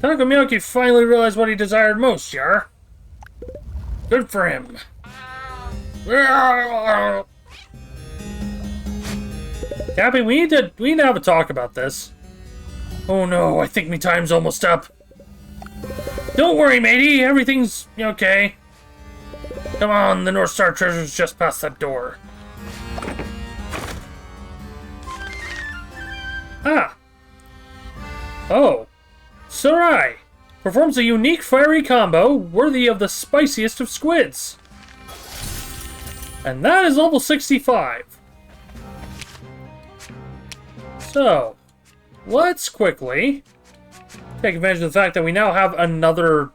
Taco Meowki finally realized what he desired most, Yar. Good for him. Cappy, we need to have a talk about this. Oh no, I think me time's almost up. Don't worry, matey, everything's okay. Come on, the North Star treasure's just past that door. Ah. Oh. Sarai performs a unique fiery combo worthy of the spiciest of squids. And that is level 65. So, let's quickly take advantage of the fact that we now have another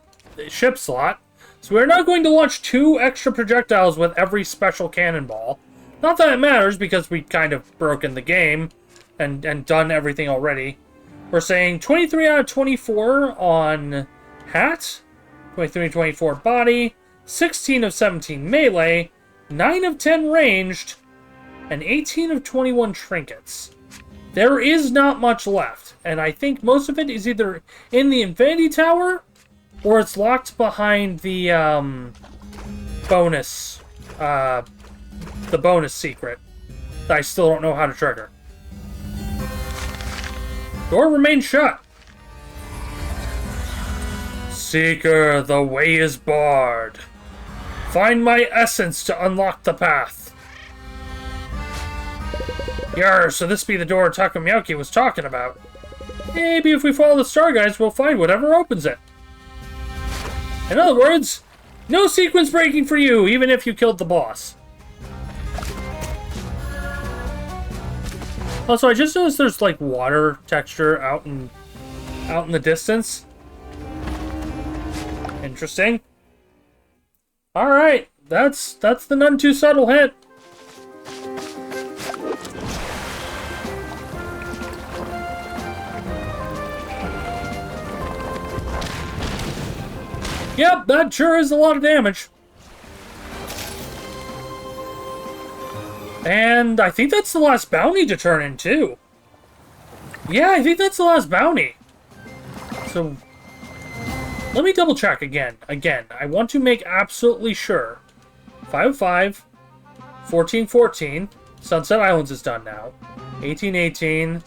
ship slot. So we're now going to launch 2 extra projectiles with every special cannonball. Not that it matters, because we kind of broken the game and done everything already. We're saying 23 out of 24 on hat, 23 of 24 body, 16 of 17 melee, 9 of 10 ranged, and 18 of 21 trinkets. There is not much left, and I think most of it is either in the Infinity Tower, or it's locked behind the, bonus secret that I still don't know how to trigger. Door remains shut. Seeker, the way is barred. Find my essence to unlock the path. Yarr, so this be the door Taco Meowki was talking about. Maybe if we follow the star guides, we'll find whatever opens it. In other words, no sequence breaking for you, even if you killed the boss. Also, I just noticed there's like water texture out in the distance. Interesting. All right, that's the none too subtle hint. Yep, that sure is a lot of damage. And I think that's the last bounty to turn in, too. Yeah, I think that's the last bounty. So, let me double check again. I want to make absolutely sure. 505, 1414, Sunset Islands is done now. 1818,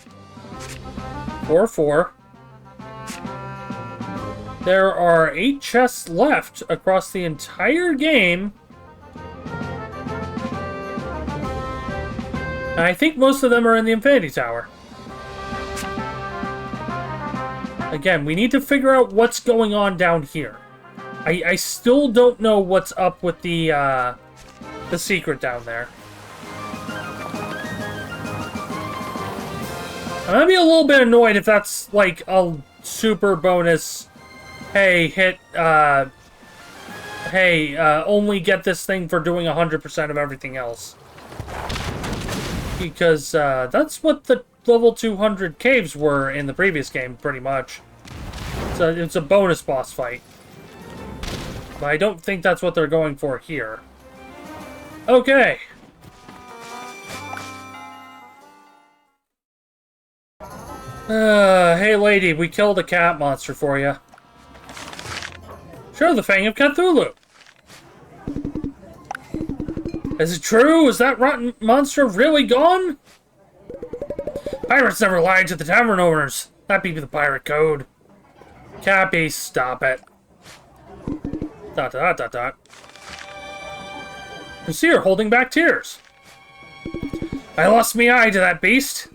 44. There are 8 chests left across the entire game. And I think most of them are in the Infinity Tower. Again, we need to figure out what's going on down here. I still don't know what's up with the secret down there. I'd be a little bit annoyed if that's like a super bonus. Hey, only get this thing for doing 100% of everything else. Because that's what the level 200 caves were in the previous game, pretty much. So it's a bonus boss fight. But I don't think that's what they're going for here. Okay. Hey lady, we killed a cat monster for you. Show the Fang of Cthulhu. Is it true? Is that rotten monster really gone? Pirates never lied to the tavern owners. That be the pirate code. Cappy, stop it. ... You see her holding back tears. I lost me eye to that beast.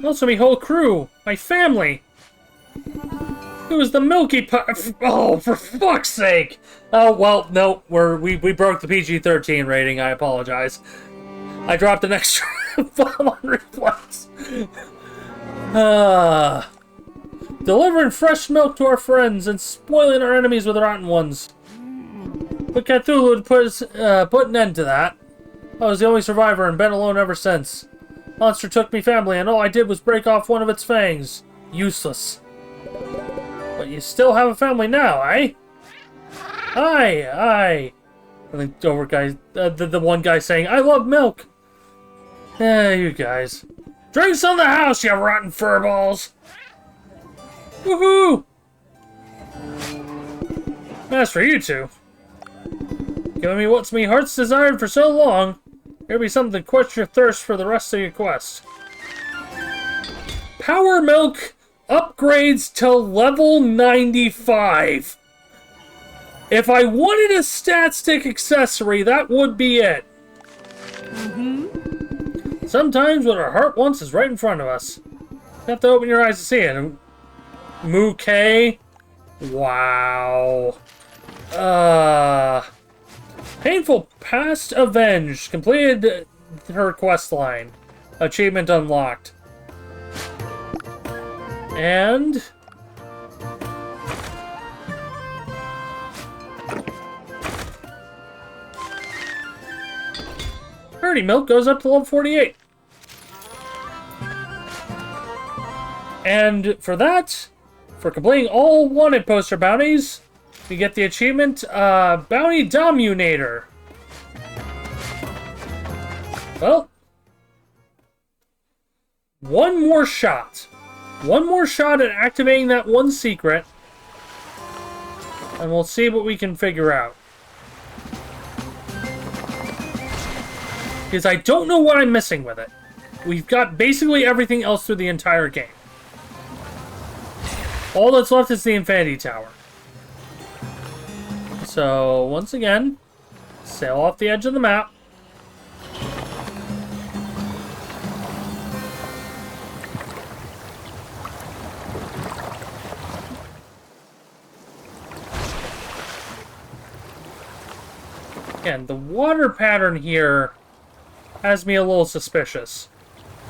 Also me whole crew. My family. It was the Milky Oh, for fuck's sake! Oh, well, no, we broke the PG-13 rating, I apologize. I dropped an extra bomb on reflex. Delivering fresh milk to our friends and spoiling our enemies with rotten ones. But Cthulhu would put an end to that. I was the only survivor and been alone ever since. Monster took me family and all I did was break off one of its fangs. Useless. But you still have a family now, eh? Aye. And the one guy saying, I love milk. You guys. Drinks on the house, you rotten furballs. Woohoo! As for you two, giving me what's me heart's desired for so long, here'll be something to quench your thirst for the rest of your quest. Power Milk upgrades to level 95. If I wanted a stat stick accessory, that would be it. Sometimes what our heart wants is right in front of us. You have to open your eyes to see it. Mookie. Wow. Painful Past Avenged. Completed her quest line. Achievement unlocked. And... Birdie Milk goes up to level 48. And for that, for completing all wanted poster bounties, you get the achievement, Bounty Dominator. Well, one more shot. One more shot at activating that one secret. And we'll see what we can figure out. Because I don't know what I'm missing with it. We've got basically everything else through the entire game. All that's left is the Infinity Tower. So, once again, sail off the edge of the map. Again, the water pattern here has me a little suspicious.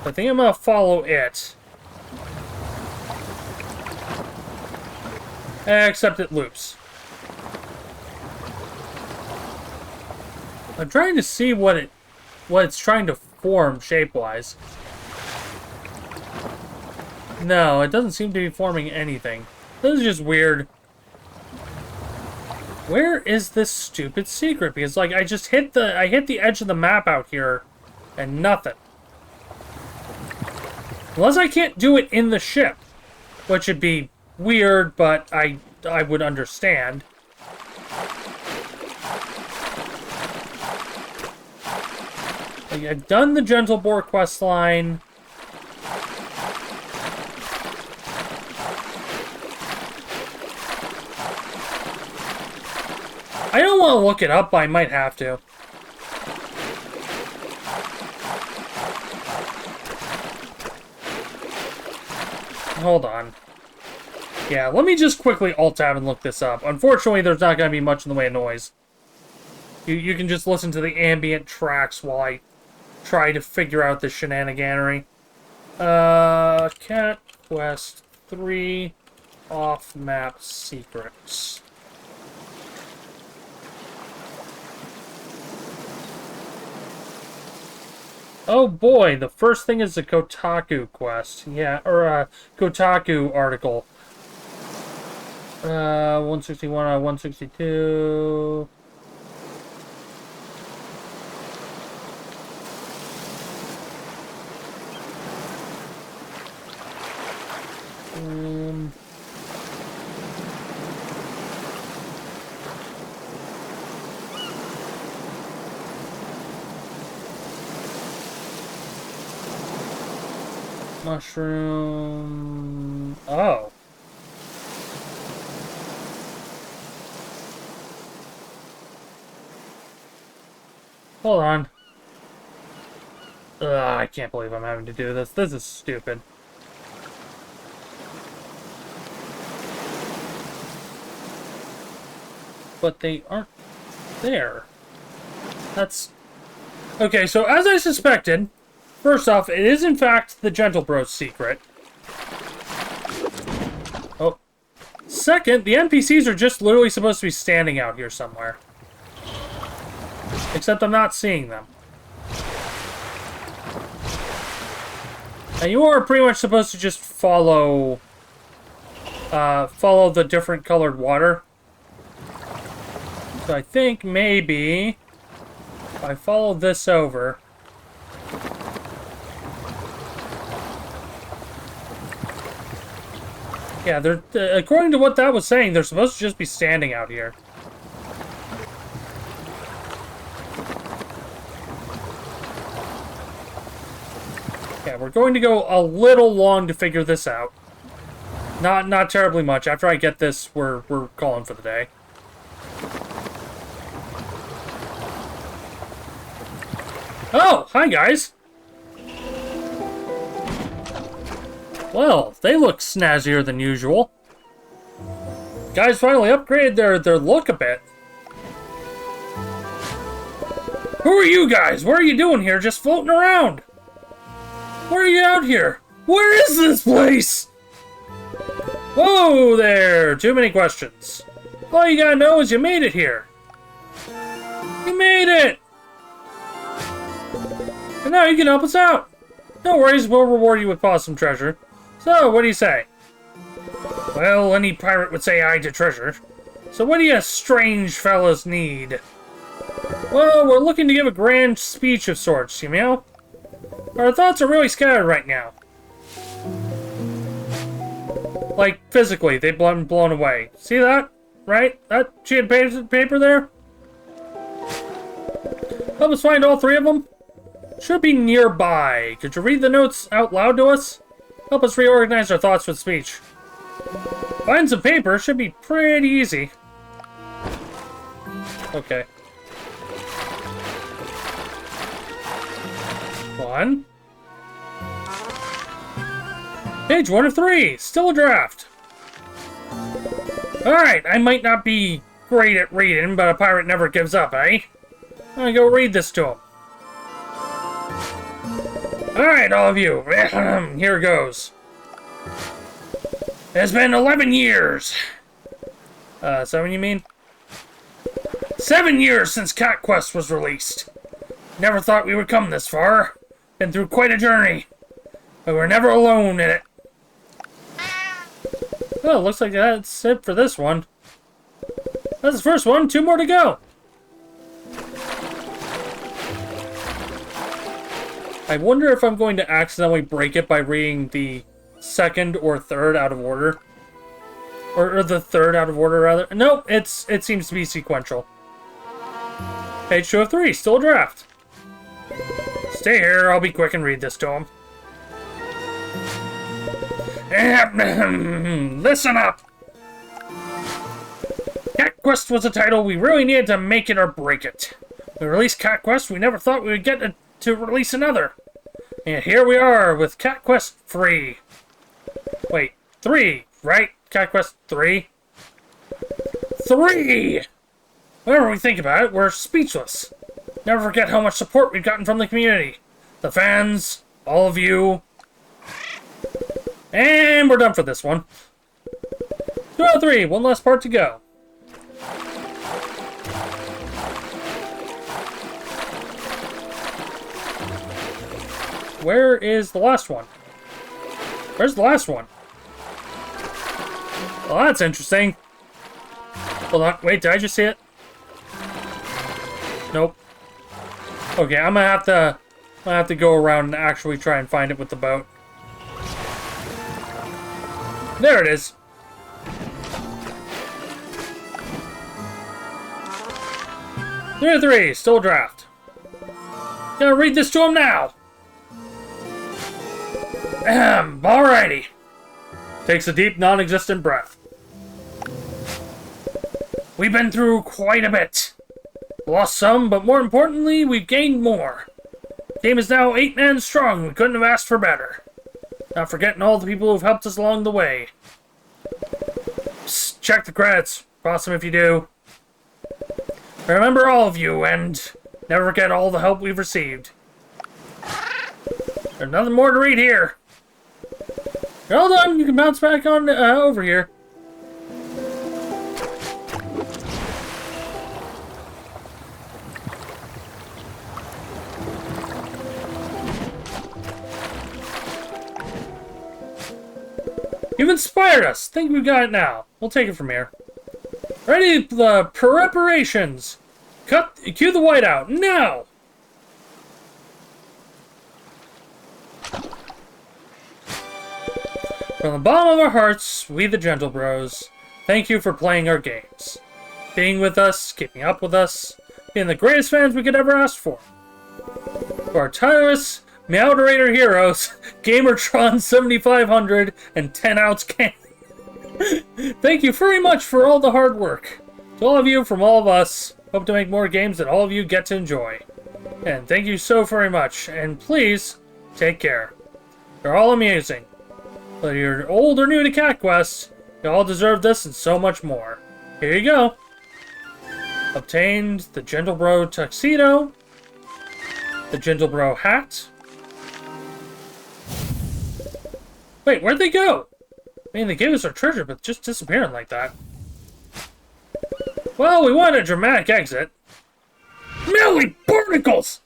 I think I'm gonna follow it. Except it loops. I'm trying to see what it's trying to form shape-wise. No, it doesn't seem to be forming anything. This is just weird. Where is this stupid secret? Because like I hit the edge of the map out here and nothing. Unless I can't do it in the ship, which would be weird, but I would understand. Like, I've done the Gentle Boar quest line. I don't want to look it up, but I might have to. Hold on. Yeah, let me just quickly alt-tab and look this up. Unfortunately, there's not going to be much in the way of noise. You can just listen to the ambient tracks while I try to figure out this shenaniganery. Cat Quest 3 off-map secrets. Oh boy, the first thing is a Kotaku quest. Yeah, or a Kotaku article. 161 out of 162. Mushroom. Oh. Hold on. Ugh, I can't believe I'm having to do this. This is stupid. But they aren't there. That's... Okay, so as I suspected, first off, it is in fact the Gentle Bros secret. Oh. Second, the NPCs are just literally supposed to be standing out here somewhere. Except I'm not seeing them. And you are pretty much supposed to just follow... follow the different colored water. So I think maybe... if I follow this over... Yeah, they're according to what that was saying, they're supposed to just be standing out here. Yeah, we're going to go a little long to figure this out. Not terribly much. After I get this, we're calling for the day. Oh, hi guys. Well, they look snazzier than usual. Guys finally upgraded their look a bit. Who are you guys? What are you doing here just floating around? Why are you out here? Where is this place? Whoa there! Too many questions. All you gotta know is you made it here. You made it! And now you can help us out. No worries, we'll reward you with possum treasure. So, what do you say? Well, any pirate would say aye to treasure. So what do you strange fellas need? Well, we're looking to give a grand speech of sorts, you know? Our thoughts are really scattered right now. Like, physically, they've been blown away. See that? Right? That sheet of paper there? Help us find all three of them? Should be nearby. Could you read the notes out loud to us? Help us reorganize our thoughts with speech. Find some paper should be pretty easy. Okay. 1. Page 1 of 3. Still a draft. Alright, I might not be great at reading, but a pirate never gives up, eh? I'm gonna go read this to him. Alright, all of you. Here goes. It's been 11 years. 7 you mean? 7 years since Cat Quest was released. Never thought we would come this far. Been through quite a journey. But we're never alone in it. Well, looks like that's it for this one. That's the first one. 2 more to go. I wonder if I'm going to accidentally break it by reading the second or third out of order. Or the third out of order, rather. Nope, it seems to be sequential. Page 2 of 3, still a draft. Stay here, I'll be quick and read this to him. Listen up! Cat Quest was a title we really needed to make it or break it. We released Cat Quest, we never thought we would get to release another. And here we are with Cat Quest 3. Wait, 3, right? Cat Quest 3? 3! Whenever we think about it, we're speechless. Never forget how much support we've gotten from the community. The fans, all of you. And we're done for this one. 2 out of 3, one last part to go. Where is the last one? Where's the last one? Well, that's interesting. Hold on, wait, did I just see it? Nope. Okay, I'm gonna have to go around and actually try and find it with the boat. There it is. Three of 3, still a draft. Gonna read this to him now. Alrighty. Takes a deep, non-existent breath. We've been through quite a bit. Lost some, but more importantly, we've gained more. Game is now 8 men strong. We couldn't have asked for better. Not forgetting all the people who've helped us along the way. Psst, check the credits. Awesome if you do. Remember all of you, and never forget all the help we've received. There's nothing more to read here. You're all done. You can bounce back on over here. You've inspired us. Think we've got it now. We'll take it from here. Ready the preparations. Cue the whiteout now. From the bottom of our hearts, we the Gentle Bros, thank you for playing our games, being with us, keeping up with us, being the greatest fans we could ever ask for. For our tireless Meowderator heroes, Gamertron 7500 and 10 ounce can. Thank you very much for all the hard work. To all of you from all of us, hope to make more games that all of you get to enjoy. And thank you so very much, and please, take care. You're all amazing. Whether you're old or new to Cat Quest, you all deserve this and so much more. Here you go. Obtained the Gentle Bro tuxedo, the Gentle Bro hat. Wait, where'd they go? I mean, they gave us our treasure, but just disappearing like that. Well, we wanted a dramatic exit. Millie Barnacles!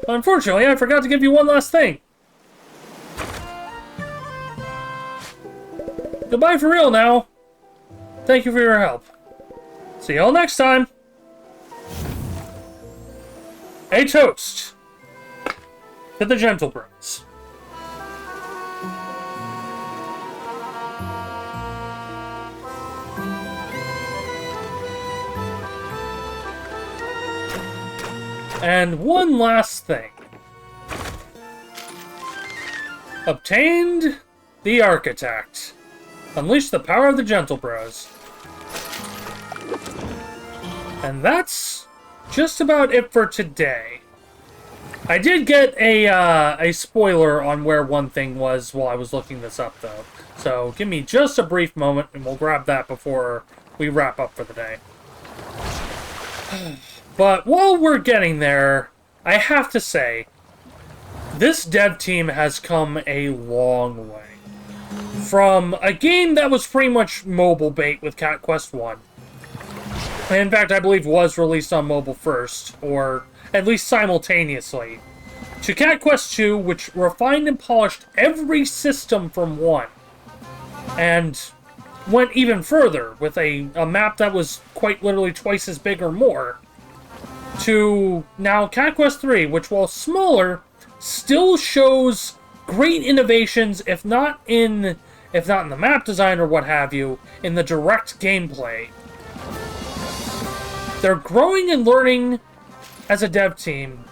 Unfortunately, I forgot to give you one last thing. Goodbye for real now. Thank you for your help. See y'all next time. A toast to the Gentle Bros. And one last thing. Obtained the Architect. Unleash the power of the Gentle Bros. And that's just about it for today. I did get a spoiler on where one thing was while I was looking this up, though. So give me just a brief moment, and we'll grab that before we wrap up for the day. But while we're getting there, I have to say, this dev team has come a long way. From a game that was pretty much mobile bait with Cat Quest 1. In fact, I believe was released on mobile first, or at least simultaneously. To Cat Quest 2, which refined and polished every system from 1. And went even further with a map that was quite literally twice as big or more. To now Cat Quest 3, which while smaller, still shows great innovations, if not in the map design or what have you, in the direct gameplay. They're growing and learning as a dev team,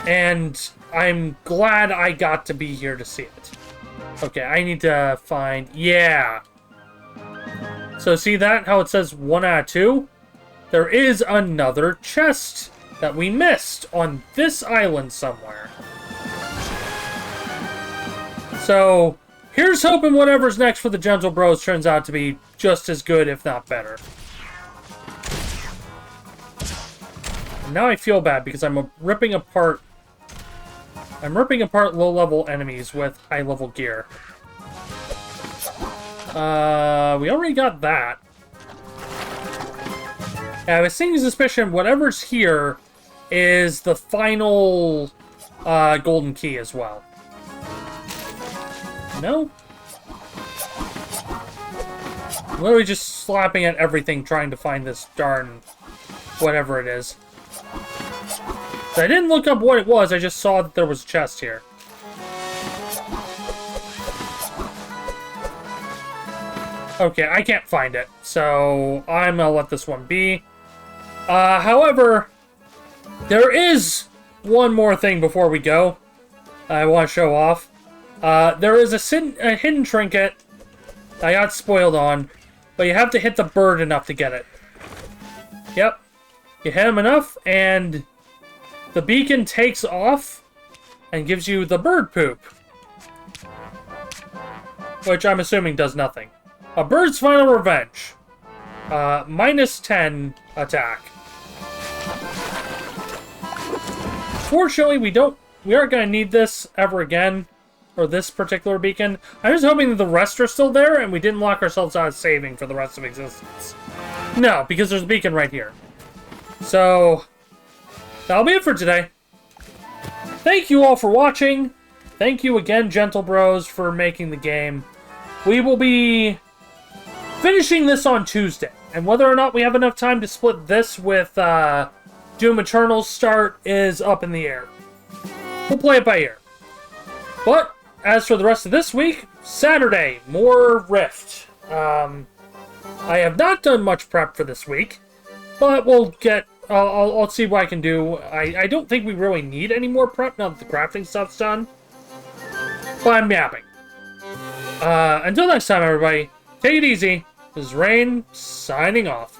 and I'm glad I got to be here to see it. Okay, I need to find... yeah. So see that? How it says 1 out of 2? There is another chest that we missed on this island somewhere. So, here's hoping whatever's next for the Gentle Bros turns out to be just as good, if not better. And now I feel bad because I'm ripping apart I'm ripping apart low-level enemies with high-level gear. We already got that. I have a sneaking suspicion whatever's here is the final golden key as well. No? Literally just slapping at everything trying to find this darn whatever it is. So I didn't look up what it was, I just saw that there was a chest here. Okay, I can't find it, so I'm gonna let this one be. However, there is one more thing before we go I want to show off. There is a hidden trinket I got spoiled on, but you have to hit the bird enough to get it. Yep. You hit him enough, and the beacon takes off and gives you the bird poop. Which I'm assuming does nothing. A bird's final revenge. Minus 10 attack. Fortunately, we aren't going to need this ever again. Or this particular beacon. I'm just hoping that the rest are still there and we didn't lock ourselves out of saving for the rest of existence. No, because there's a beacon right here. So, that'll be it for today. Thank you all for watching. Thank you again, Gentle Bros, for making the game. We will be finishing this on Tuesday. And whether or not we have enough time to split this with Doom Eternal's start is up in the air. We'll play it by ear. But, as for the rest of this week, Saturday, more Rift. I have not done much prep for this week, but we'll get... I'll see what I can do. I don't think we really need any more prep now that the crafting stuff's done. But I'm yapping. Until next time, everybody, take it easy. This is Rain, signing off.